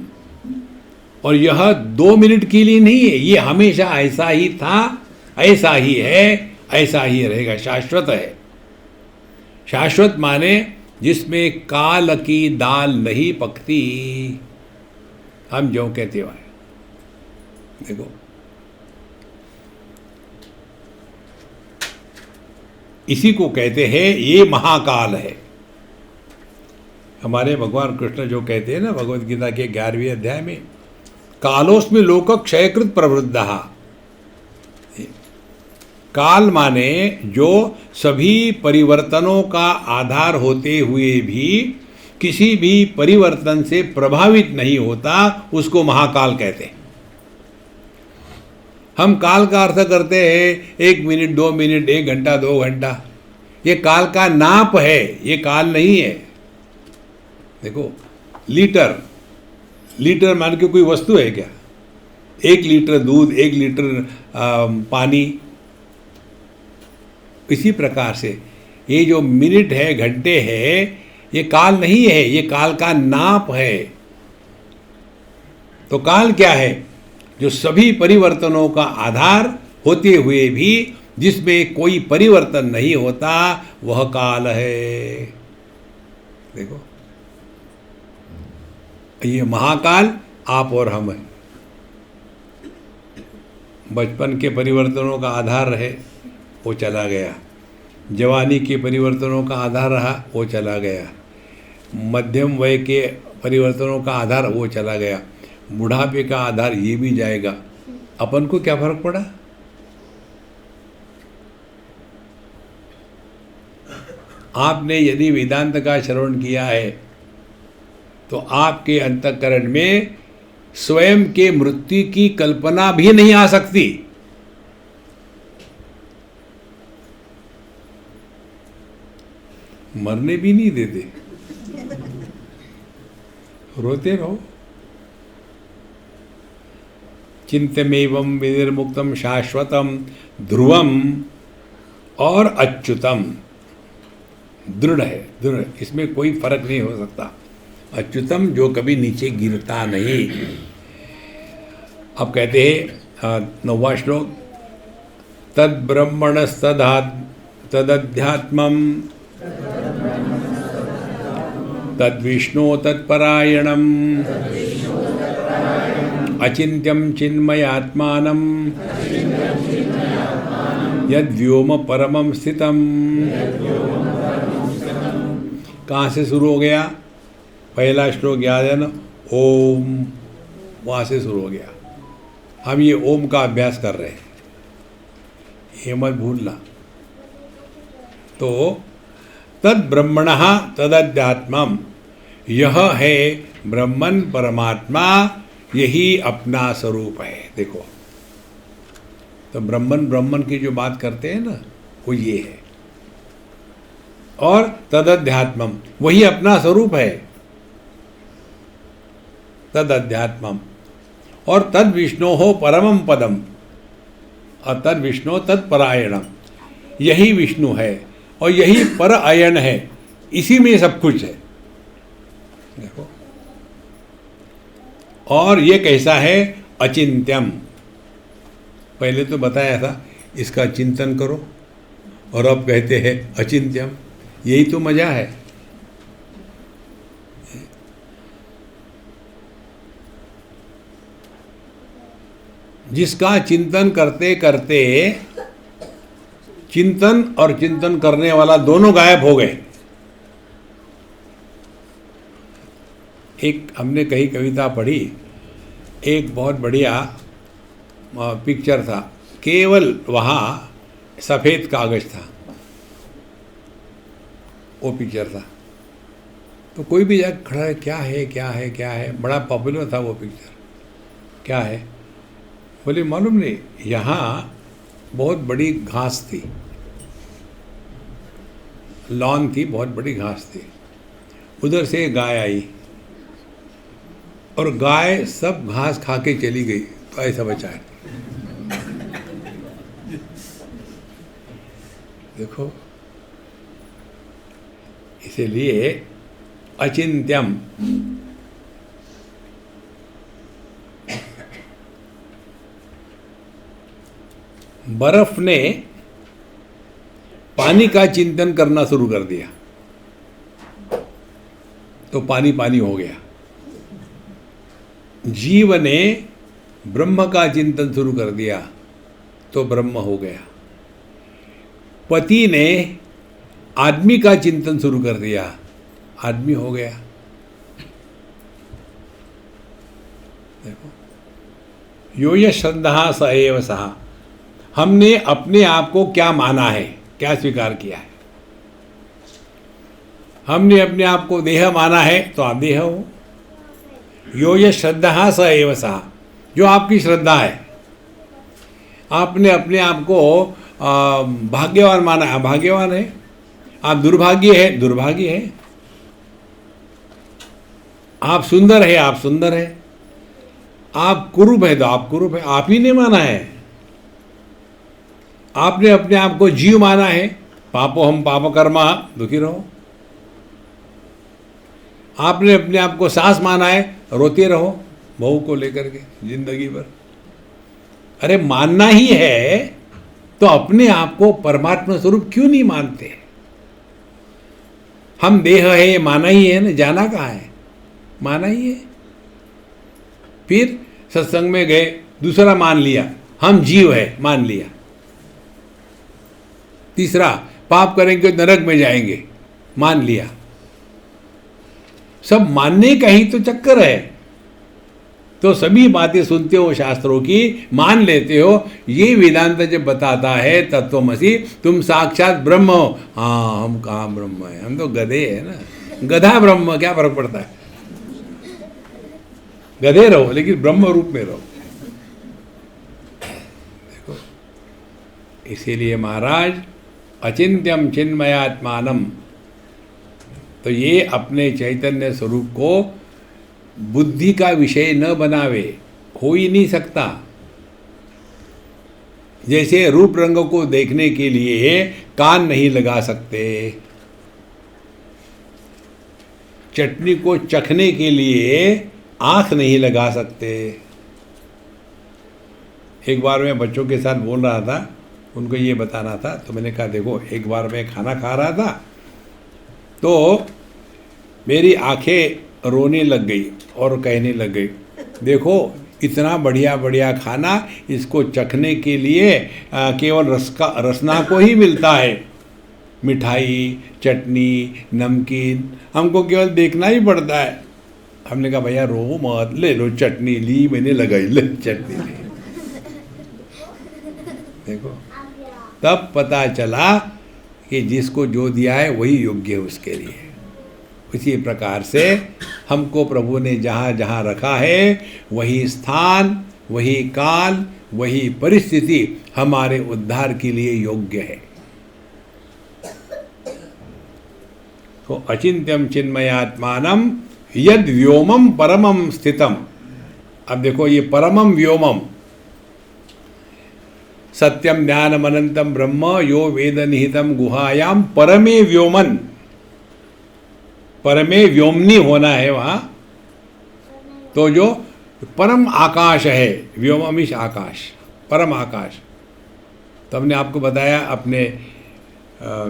और यह 2 मिनट के लिए नहीं है, ये हमेशा ऐसा ही था, ऐसा ही है, ऐसा ही रहेगा, शाश्वत है। शाश्वत माने जिसमें काल की दाल नहीं पकती, हम जो कहते हैं। देखो, इसी को कहते हैं ये महाकाल है। हमारे भगवान कृष्ण जो कहते हैं ना भगवद गीता के 11वें अध्याय में, कालोस्मि लोक क्षयकृत प्रवृद्धः। काल माने जो सभी परिवर्तनों का आधार होते हुए भी किसी भी परिवर्तन से प्रभावित नहीं होता, उसको महाकाल कहते हैं। हम काल का अर्थ करते हैं 1 मिनट, 2 मिनट, 1 घंटा, 2 घंटा। ये काल का नाप है, ये काल नहीं है। देखो, लीटर मान के कोई वस्तु है क्या? 1 लीटर दूध, 1 लीटर पानी। इसी प्रकार से ये जो मिनट है, घंटे है, ये काल नहीं है, ये काल का नाप है। तो काल क्या है? जो सभी परिवर्तनों का आधार होते हुए भी जिसमें कोई परिवर्तन नहीं होता, वह काल है। देखो, ये महाकाल आप और हम हैं। बचपन के परिवर्तनों का आधार रहे, वो चला गया। जवानी के परिवर्तनों का आधार रहा, वो चला गया। मध्यम वय के परिवर्तनों का आधार, वो चला गया। बुढ़ापे का आधार, ये भी जाएगा। अपन को क्या फर्क पड़ा? आपने यदि वेदांत का श्रवण किया है तो आपके अंतःकरण में स्वयं के मृत्यु की कल्पना भी नहीं आ सकती। मरने भी नहीं देते, रोते रहो। चिंत्यमेवं विनिर्मुक्तम शाश्वतम ध्रुवम और अच्युतम। दृढ़ है, दृढ़, इसमें कोई फर्क नहीं हो सकता। अच्युतम, जो कभी नीचे गिरता नहीं। अब कहते हैं 9वां श्लोक, तद तदध्यात्मम तद विष्णु तत्परायणम अचिंत्यम चिन्मयात्मानं यद्व्योम परमं स्थितम। कहाँ से शुरू हो गया? पहला श्लोक याद है ना, ओम, वहाँ से शुरू हो गया। हम ये ओम का अभ्यास कर रहे हैं, ये मत भूलना। तो तद ब्रह्मणः तदध्यात्मम, यह है ब्रह्मन परमात्मा, यही अपना स्वरूप है। देखो, तो ब्रह्मन की जो बात करते हैं ना, वो ये है। और तदध्यात्मम, वही अपना स्वरूप है, तदध्यात्मम। और तद विष्णु हो परमम पदम, और तद विष्णु तत्परायणम, यही विष्णु है और यही पर अयन है, इसी में सब कुछ है। देखो, और ये कैसा है? अचिंत्यम। पहले तो बताया था इसका चिंतन करो, और अब कहते हैं अचिंत्यम। यही तो मजा है। जिसका चिंतन करते करते चिंतन और चिंतन करने वाला दोनों गायब हो गए। एक हमने कहीं कविता पढ़ी, एक बहुत बढ़िया पिक्चर था, केवल वहाँ सफ़ेद कागज था, वो पिक्चर था। तो कोई भी जाकर खड़ा है, क्या है क्या है क्या है, बड़ा पॉपुलर था वो पिक्चर, क्या है? बोले मालूम नहीं, यहाँ बहुत बड़ी घास थी, लॉन थी, बहुत बड़ी घास थी, उधर से गाय आई और गाय सब घास खा के चली गई, तो ऐसा बचा है। देखो, इसीलिए अचिंत्यम, बर्फ ने पानी का चिंतन करना शुरू कर दिया तो पानी पानी हो गया। जीव ने ब्रह्म का चिंतन शुरू कर दिया तो ब्रह्म हो गया। पति ने आदमी का चिंतन शुरू कर दिया, आदमी हो गया। देखो, यो ये श्रद्धा स एव सहा, हमने अपने आप को क्या माना है, क्या स्वीकार किया है? हमने अपने आप को देह माना है तो आप देह हो। यो ये श्रद्धा स एव सहा, जो आपकी श्रद्धा है। आपने अपने आप को भाग्यवान माना है, भाग्यवान है। आप दुर्भाग्य है, दुर्भाग्य है। आप सुंदर है, आप सुंदर है। आप कुरूप है तो आप कुरूप है, आप ही ने माना है। आपने अपने आप को जीव माना है, पापो हम पाप कर्मा, दुखी रहो। आपने अपने आप को सास माना है, रोते रहो बहू को लेकर के जिंदगी भर। अरे मानना ही है तो अपने आप को परमात्मा स्वरूप क्यों नहीं मानते? हम देह है ये माना ही है ना, जाना कहाँ है? माना ही है। फिर सत्संग में गए, दूसरा मान लिया, हम जीव है, मान लिया। तीसरा, पाप करेंगे नरक में जाएंगे, मान लिया। सब मानने का ही तो चक्कर है। तो सभी बातें सुनते हो शास्त्रों की, मान लेते हो। ये वेदांत जब बताता है तत्वमसि, तुम साक्षात ब्रह्म हो। हाँ, हम कहाँ ब्रह्म है, हम तो गधे हैं ना। गधा ब्रह्म, क्या फर्क पड़ता है? गधे रहो लेकिन ब्रह्म रूप में रहो। देखो, इसीलिए महाराज अचिंत्यम चिन्मयात्मानम, तो ये अपने चैतन्य स्वरूप को बुद्धि का विषय न बनावे, हो ही नहीं सकता। जैसे रूप रंग को देखने के लिए कान नहीं लगा सकते, चटनी को चखने के लिए आंख नहीं लगा सकते। एक बार मैं बच्चों के साथ बोल रहा था, उनको ये बताना था, तो मैंने कहा देखो, एक बार मैं खाना खा रहा था तो मेरी आंखें रोने लग गई और कहने लग गई, देखो इतना बढ़िया बढ़िया खाना, इसको चखने के लिए केवल रसना को ही मिलता है। मिठाई, चटनी, नमकीन हमको केवल देखना ही पड़ता है। हमने कहा भैया रो मत, ले लो चटनी, ली मैंने लगाई, ले चटनी ली। देखो, तब पता चला कि जिसको जो दिया है वही योग्य है उसके लिए। इसी प्रकार से हमको प्रभु ने जहाँ जहाँ रखा है, वही स्थान, वही काल, वही परिस्थिति हमारे उद्धार के लिए योग्य है। तो अचिंत्यम चिन्मयात्मानम यद व्योमम परमम स्थितम। अब देखो, ये परमम व्योमम, सत्यम ज्ञानम अनंतम ब्रह्म यो वेद निहितम गुहायाम परमे व्योमन। परमे व्योमनी होना है वहाँ। तो जो परम आकाश है, व्योममिश आकाश, परम आकाश। तो हमने आपको बताया अपने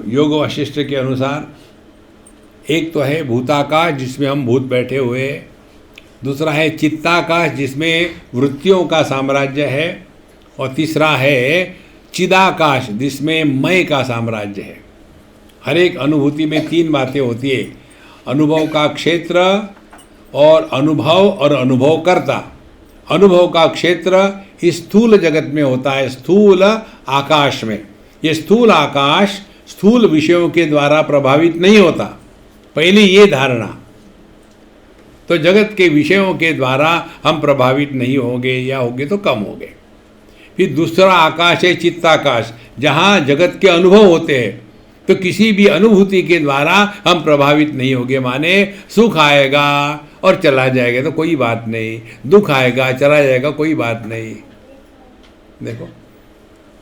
योग वशिष्ठ के अनुसार, एक तो है भूताकाश जिसमें हम भूत बैठे हुए, दूसरा है चित्ताकाश जिसमें वृत्तियों का साम्राज्य है, और तीसरा है चिदाकाश, जिसमें मय का साम्राज्य है। हर एक अनुभूति में तीन बातें होती है, अनुभव का क्षेत्र और अनुभवकर्ता। अनुभव का क्षेत्र इस स्थूल जगत में होता है, स्थूल आकाश में। ये स्थूल आकाश स्थूल विषयों के द्वारा प्रभावित नहीं होता, पहले ये धारणा। तो जगत के विषयों के द्वारा हम प्रभावित नहीं होंगे, या होंगे तो कम होंगे। फिर दूसरा आकाश है चित्ताकाश, जहाँ जगत के अनुभव होते हैं, तो किसी भी अनुभूति के द्वारा हम प्रभावित नहीं होंगे। माने सुख आएगा और चला जाएगा तो कोई बात नहीं, दुख आएगा चला जाएगा कोई बात नहीं। देखो,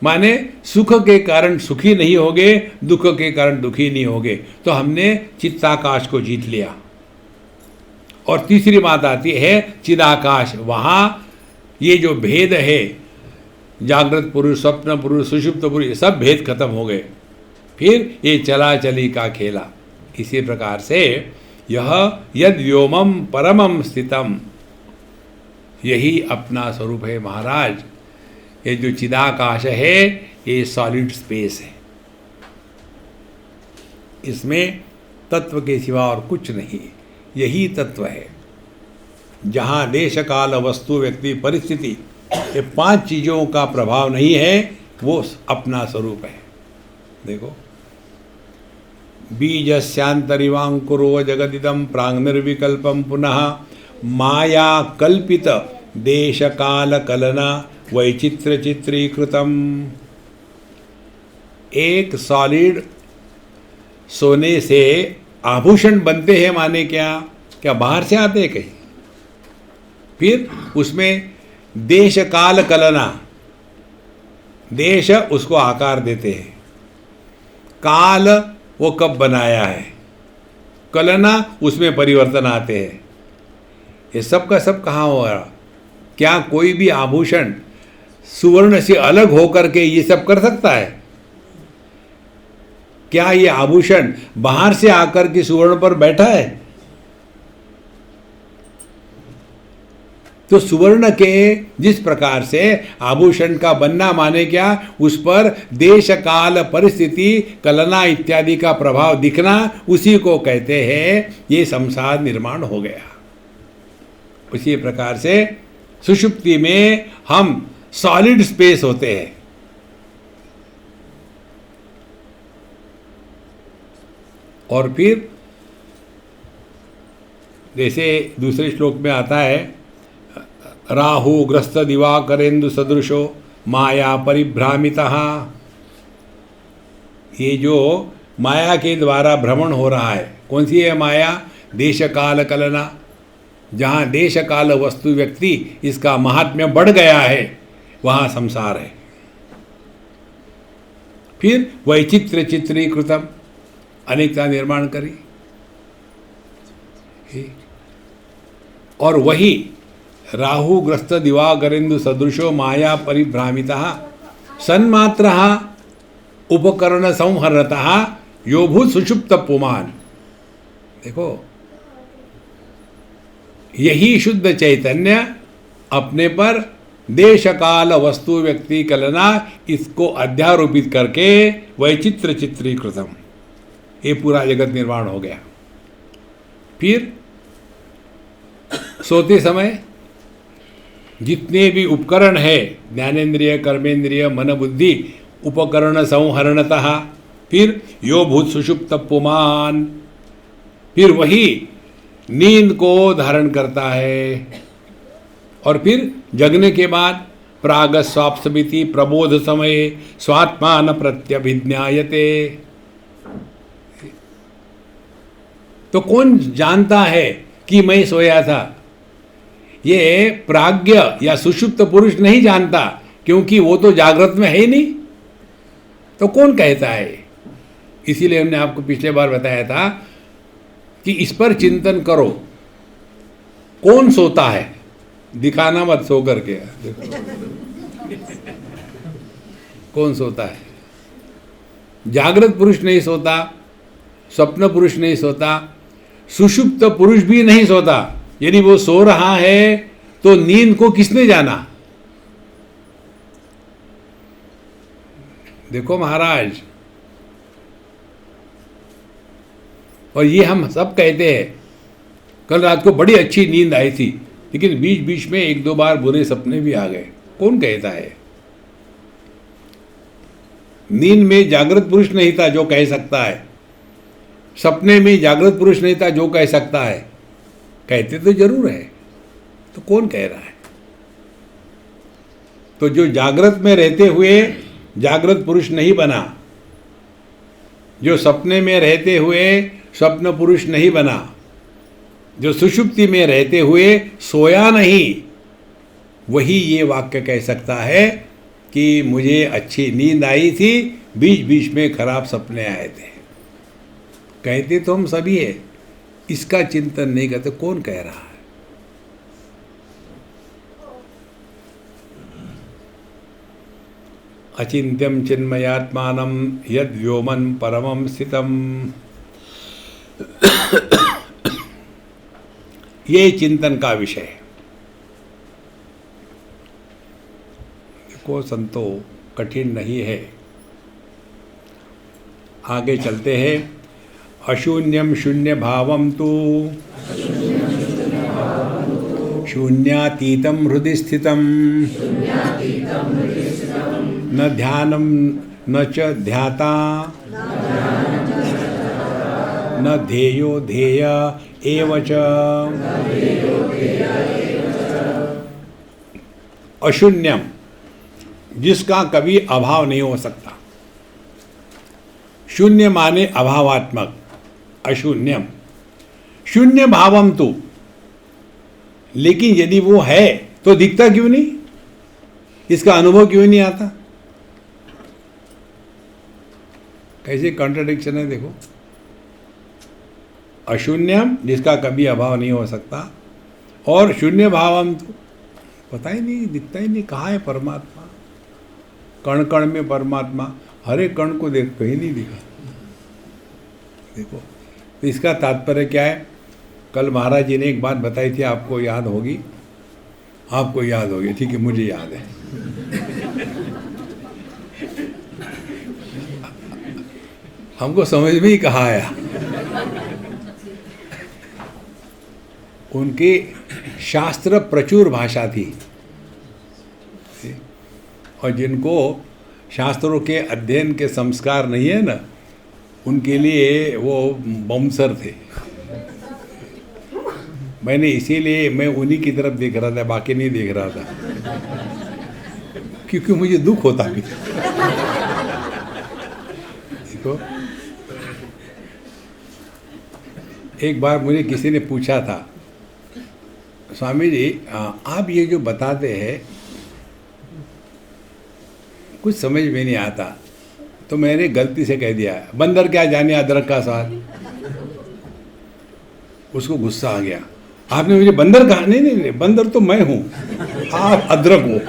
माने सुख के कारण सुखी नहीं होगे, दुख के कारण दुखी नहीं होगे। तो हमने चित्ताकाश को जीत लिया। और तीसरी बात आती है चिदाकाश। वहाँ ये जो भेद है, जागृत पुरुष, स्वप्न पुरुष, सुषुप्त पुरुष, सब भेद खत्म हो गए। फिर ये चला चली का खेला। इसी प्रकार से यह यद व्योमम परमम स्थितम, यही अपना स्वरूप है महाराज। ये जो चिदाकाश है ये सॉलिड स्पेस है, इसमें तत्व के सिवा और कुछ नहीं, यही तत्व है। जहाँ देश काल वस्तु व्यक्ति परिस्थिति, ये पांच चीज़ों का प्रभाव नहीं है, वो अपना स्वरूप है। देखो, बीजस्यांतरिवांकुरो जगदिदं प्रांग निर्विकल्पम पुनः माया कल्पित देश काल कलना वैचित्र चित्रीकृतम। एक सॉलिड सोने से आभूषण बनते हैं, माने क्या बाहर से आते हैं कहीं? फिर उसमें देश काल कलना, देश उसको आकार देते हैं, काल वो कब बनाया है, कलना उसमें परिवर्तन आते हैं। ये सब का सब कहाँ हो रहा? क्या कोई भी आभूषण सुवर्ण से अलग होकर के ये सब कर सकता है? क्या ये आभूषण बाहर से आकर के सुवर्ण पर बैठा है? तो सुवर्ण के जिस प्रकार से आभूषण का बनना, माने क्या, उस पर देश काल परिस्थिति कलना इत्यादि का प्रभाव दिखना, उसी को कहते हैं ये संसार निर्माण हो गया। उसी प्रकार से सुषुप्ति में हम सॉलिड स्पेस होते हैं। और फिर जैसे दूसरे श्लोक में आता है, राहु ग्रस्त दिवाकरेन्दु सदृशो माया परिभ्रामितः। ये जो माया के द्वारा भ्रमण हो रहा है, कौन सी है माया? देश काल कलना। जहाँ देश काल वस्तु व्यक्ति इसका महात्म्य बढ़ गया है, वहाँ संसार है। फिर वैचित्र चित्रीकृतम, अनेकता निर्माण करी। और वही राहु ग्रस्त दिवाकरेन्दु सदृशो माया परिभ्रामितः सन्मात्रः उपकरण संहरतः यो भूत सुषुप्त पुमान। देखो, यही शुद्ध चैतन्य अपने पर देश काल वस्तु व्यक्ति कलना, इसको अध्यारोपित करके वैचित्र चित्रीकृतम, ये पूरा जगत निर्माण हो गया। फिर सोते समय जितने भी उपकरण है, ज्ञानेन्द्रिय कर्मेंद्रिय मन बुद्धि, उपकरण संहरणतः, फिर यो भूत सुषुप्त पुमान, फिर वही नींद को धारण करता है। और फिर जगने के बाद प्राग स्वाप्समिति प्रबोध समय स्वात्मान प्रत्यभिज्ञायते। तो कौन जानता है कि मैं सोया था? ये प्राज्ञ या सुषुप्त पुरुष नहीं जानता, क्योंकि वो तो जागृत में है ही नहीं। तो कौन कहता है? इसीलिए हमने आपको पिछले बार बताया था कि इस पर चिंतन करो, कौन सोता है, दिखाना मत सो करके। कौन सोता है? जागृत पुरुष नहीं सोता, स्वप्न पुरुष नहीं सोता, सुषुप्त पुरुष भी नहीं सोता। यदि वो सो रहा है तो नींद को किसने जाना? देखो महाराज, और ये हम सब कहते हैं। कल रात को बड़ी अच्छी नींद आई थी, लेकिन बीच बीच में एक दो बार बुरे सपने भी आ गए। कौन कहता है? नींद में जागृत पुरुष नहीं था जो कह सकता है, सपने में जागृत पुरुष नहीं था जो कह सकता है। कहते तो जरूर है, तो कौन कह रहा है? तो जो जागृत में रहते हुए जागृत पुरुष नहीं बना, जो सपने में रहते हुए स्वप्न पुरुष नहीं बना, जो सुषुप्ति में रहते हुए सोया नहीं, वही ये वाक्य कह सकता है कि मुझे अच्छी नींद आई थी, बीच बीच में खराब सपने आए थे। कहते तो हम सभी है, इसका चिंतन नहीं करते। कौन कह रहा है? अचिंत्यम चिन्मयात्मानं यद व्योमन परमं स्थितम। ये चिंतन का विषय है। देखो संतो, कठिन नहीं है। आगे चलते हैं। अशून्यम शून्य भावम तो शून्यातीतम हृदि स्थितम न ध्यानम न च ध्याता न ध्येयो ध्येय एव च। अशून्यम, जिसका कभी अभाव नहीं हो सकता। शून्य माने अभावात्मक, अशून्यम। शून्य भावम तो, लेकिन यदि वो है तो दिखता क्यों नहीं? इसका अनुभव क्यों नहीं आता? कैसे कॉन्ट्रडिक्शन है देखो। अशून्यम, जिसका कभी अभाव नहीं हो सकता, और शून्य भावम तो पता ही नहीं, दिखता ही नहीं। कहाँ है परमात्मा? कण कण में परमात्मा, हर एक कण को देख, कहीं नहीं दिखा। देखो, तो इसका तात्पर्य क्या है? कल महाराज जी ने एक बात बताई थी, आपको याद होगी, आपको याद होगी, ठीक है, मुझे याद है। हमको समझ में ही कहाँ आया। उनकी शास्त्र प्रचुर भाषा थी, और जिनको शास्त्रों के अध्ययन के संस्कार नहीं है ना, उनके लिए वो बमसर थे। मैंने इसीलिए मैं उन्हीं की तरफ देख रहा था, बाकी नहीं देख रहा था, क्योंकि मुझे दुख होता भी। देखो, एक बार मुझे किसी ने पूछा था, स्वामी जी आप ये जो बताते हैं कुछ समझ में नहीं आता। तो मैंने गलती से कह दिया, बंदर क्या जाने अदरक का स्वाद। उसको गुस्सा आ गया, आपने मुझे बंदर कहा। नहीं नहीं नहीं, बंदर तो मैं हूं, आप अदरक हो।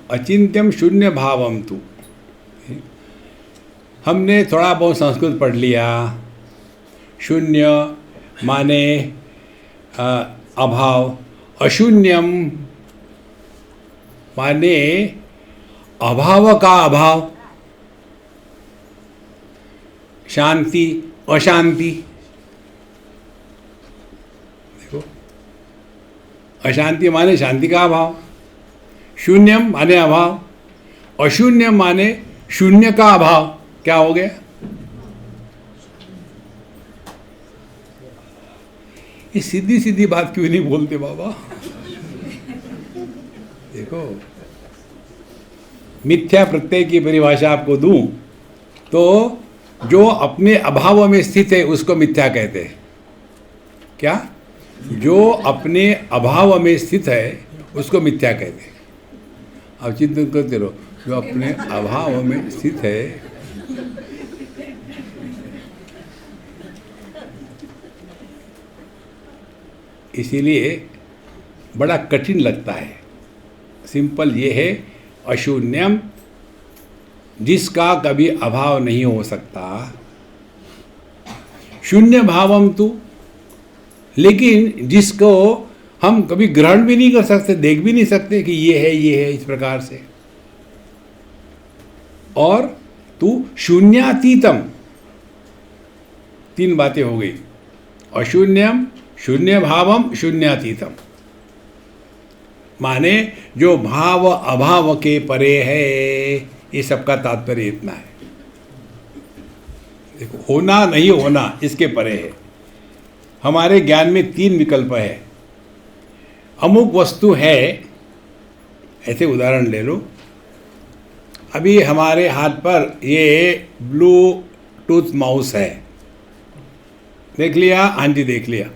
अचिंत्यम शून्य भावम तु। हमने थोड़ा बहुत संस्कृत पढ़ लिया। शून्य माने अभाव, अशून्यम माने अभाव का अभाव, शांति अशांति। देखो, अशांति माने शांति का अभाव, शून्यम माने अभाव, अशून्यम माने शून्य का अभाव। क्या हो गया? ये सीधी सीधी बात क्यों नहीं बोलते बाबा? देखो, मिथ्या प्रत्यय की परिभाषा आपको दूं तो जो अपने अभाव में स्थित है उसको मिथ्या कहते हैं। क्या? जो अपने अभाव में स्थित है उसको मिथ्या कहते हैं। आप चिंतन करते रहो, जो अपने अभाव में स्थित है इसीलिए बड़ा कठिन लगता है। सिंपल ये है, अशून्यम, जिसका कभी अभाव नहीं हो सकता। शून्य भावम तू, लेकिन जिसको हम कभी ग्रहण भी नहीं कर सकते, देख भी नहीं सकते कि ये है इस प्रकार से। और तू शून्यातीतम, तीन बातें हो गई, अशून्यम, शून्य भावम, शून्यातीतम, माने जो भाव अभाव के परे है। ये सबका तात्पर्य इतना है। देखो, होना नहीं होना इसके परे है। हमारे ज्ञान में तीन विकल्प है। अमुक वस्तु है, ऐसे उदाहरण ले लो, अभी हमारे हाथ पर ये ब्लूटूथ माउस है, देख लिया, हाँ जी देख लिया,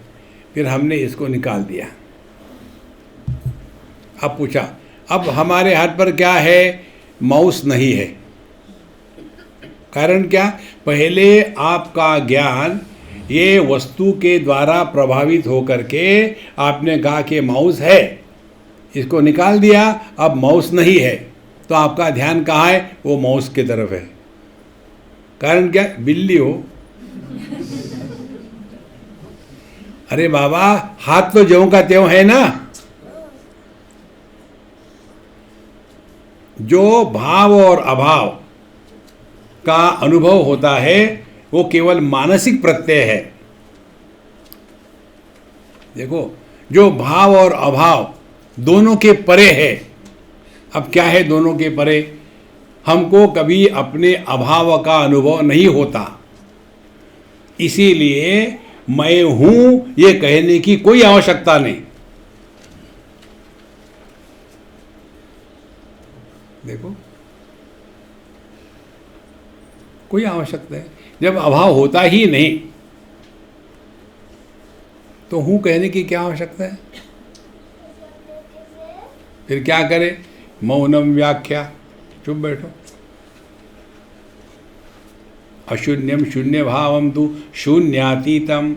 फिर हमने इसको निकाल दिया। अब पूछा, अब हमारे हाथ पर क्या है? माउस नहीं है। कारण क्या? पहले आपका ज्ञान ये वस्तु के द्वारा प्रभावित होकर के आपने कहा कि माउस है, इसको निकाल दिया, अब माउस नहीं है, तो आपका ध्यान कहाँ है? वो माउस की तरफ है। कारण क्या? बिल्ली हो। अरे बाबा, हाथ तो ज्यों का त्यों है ना। जो भाव और अभाव का अनुभव होता है वो केवल मानसिक प्रत्यय है। देखो, जो भाव और अभाव दोनों के परे है। अब क्या है दोनों के परे? हमको कभी अपने अभाव का अनुभव नहीं होता, इसीलिए मैं हूं ये कहने की कोई आवश्यकता नहीं। देखो, कोई आवश्यकता है। जब अभाव होता ही नहीं तो हूं कहने की क्या आवश्यकता है? फिर क्या करे? मौनम व्याख्या, चुप बैठो। अशून्यम शून्य भावम तु शून्यातीतम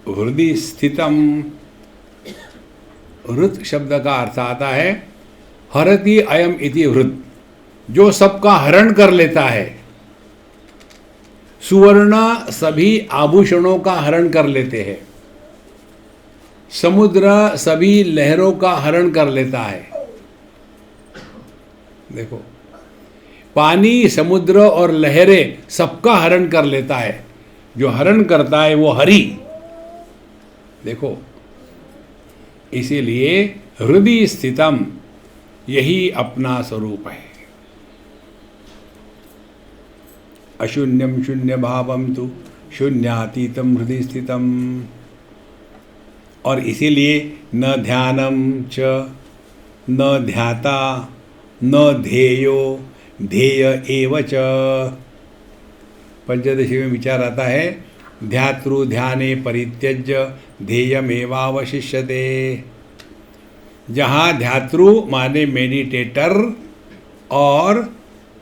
हृदय स्थितम। हृत शब्द का अर्थ आता है हरति अयम इति हृत, जो सबका हरण कर लेता है। सुवर्ण सभी आभूषणों का हरण कर लेते हैं, समुद्र सभी लहरों का हरण कर लेता है। देखो, पानी, समुद्र और लहरें सबका हरण कर लेता है। जो हरण करता है वो हरि। देखो, इसीलिए हृदय स्थितम, यही अपना स्वरूप है। अशून्यम शून्य भावम तु शून्यातीतम हृदय स्थितम। और इसीलिए न ध्यानम च, न ध्याता, न ध्येयो, ध्येय एव च। पंचदशी में विचार आता है, ध्यातृ ध्याने परित्यज्य ध्येयमेवावशिष्यते। जहाँ ध्यातृ माने मेडिटेटर और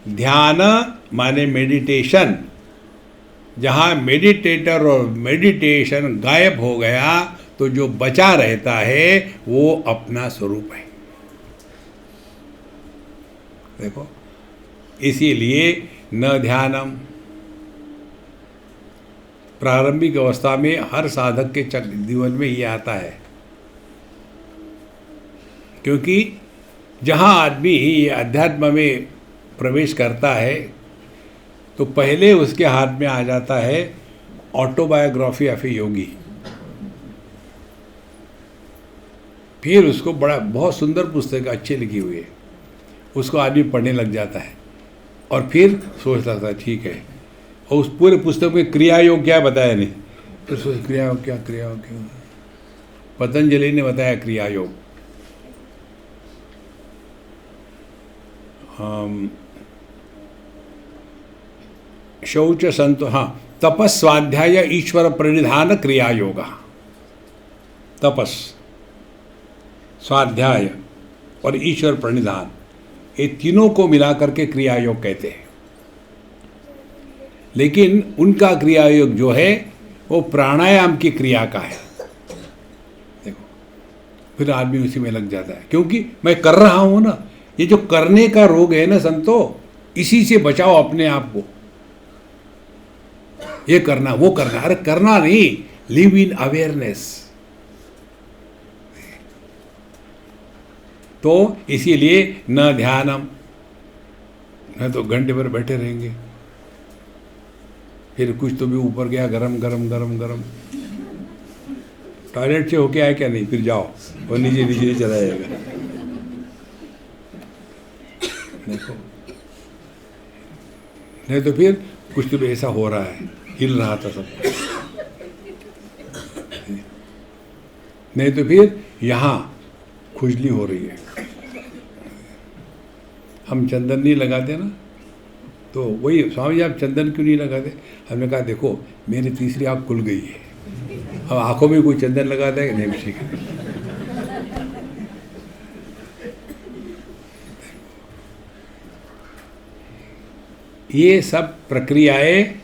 ध्यान माने मेडिटेशन, जहाँ मेडिटेटर और मेडिटेशन गायब हो गया तो जो बचा रहता है वो अपना स्वरूप है। देखो, इसीलिए न ध्यानम। प्रारंभिक अवस्था में हर साधक के जीवन में ये आता है, क्योंकि जहाँ आदमी ये अध्यात्म में प्रवेश करता है तो पहले उसके हाथ में आ जाता है ऑटोबायोग्राफी ऑफ ए योगी। फिर उसको बहुत सुंदर पुस्तक अच्छी लिखी हुई है, उसको आदमी पढ़ने लग जाता है और फिर सोचता था ठीक है, और उस पूरे पुस्तक में क्रिया योग क्या बताया नहीं, तो सोच क्रिया योग क्या, क्रिया योग क्या। पतंजलि ने बताया क्रिया योग। शौच संतो, हाँ, तपस स्वाध्याय ईश्वर प्रणिधान क्रिया योगा। तपस, स्वाध्याय और ईश्वर प्रणिधान, ये तीनों को मिलाकर के क्रिया योग कहते हैं। लेकिन उनका क्रिया योग जो है वो प्राणायाम की क्रिया का है। देखो, फिर आदमी उसी में लग जाता है, क्योंकि मैं कर रहा हूँ ना। ये जो करने का रोग है ना संतो, इसी से बचाओ अपने आप को। ये करना वो करना, अरे करना नहीं, लिव इन अवेयरनेस। तो इसीलिए न ध्यानम, न तो घंटे भर बैठे रहेंगे, फिर कुछ तो भी ऊपर गया गरम गरम गरम गरम, टॉयलेट से होके आए क्या नहीं, फिर जाओ और नीचे नीचे चला जाएगा। देखो, नहीं तो फिर कुछ तो भी ऐसा हो रहा है, हिल रहा था सब, नहीं तो फिर यहाँ खुजली हो रही है। हम चंदन नहीं लगाते ना, तो वही स्वामी जी आप चंदन क्यों नहीं लगाते? हमने कहा देखो मेरी तीसरी आँख खुल गई है, अब आंखों में कोई चंदन लगाता है कि नहीं? ठीक है, ये सब प्रक्रियाएं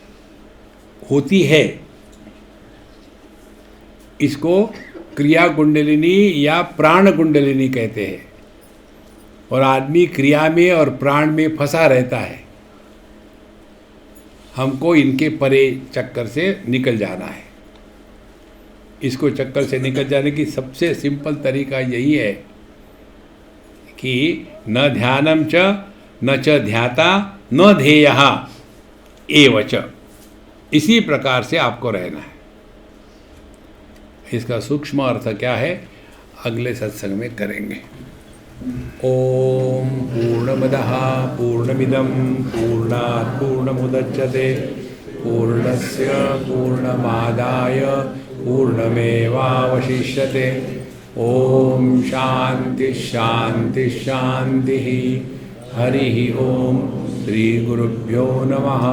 होती है, इसको क्रिया कुंडलिनी या प्राण कुंडलिनी कहते हैं। और आदमी क्रिया में और प्राण में फंसा रहता है, हमको इनके परे चक्कर से निकल जाना है। इसको चक्कर से निकल जाने की सबसे सिंपल तरीका यही है कि न ध्यानम च न च ध्याता न ध्येयः एव च, इसी प्रकार से आपको रहना है। इसका सूक्ष्म अर्थ क्या है अगले सत्संग में करेंगे। ओम पूर्णमदः पूर्णमिदं पूर्णात् पूर्णमुदच्यते पूर्णस्य पूर्णमादाय पूर्णमेवावशिष्यते। ओम शांति शांति शांति। हरि ओम। श्री गुरुभ्यो नमः।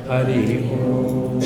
हरि ओम।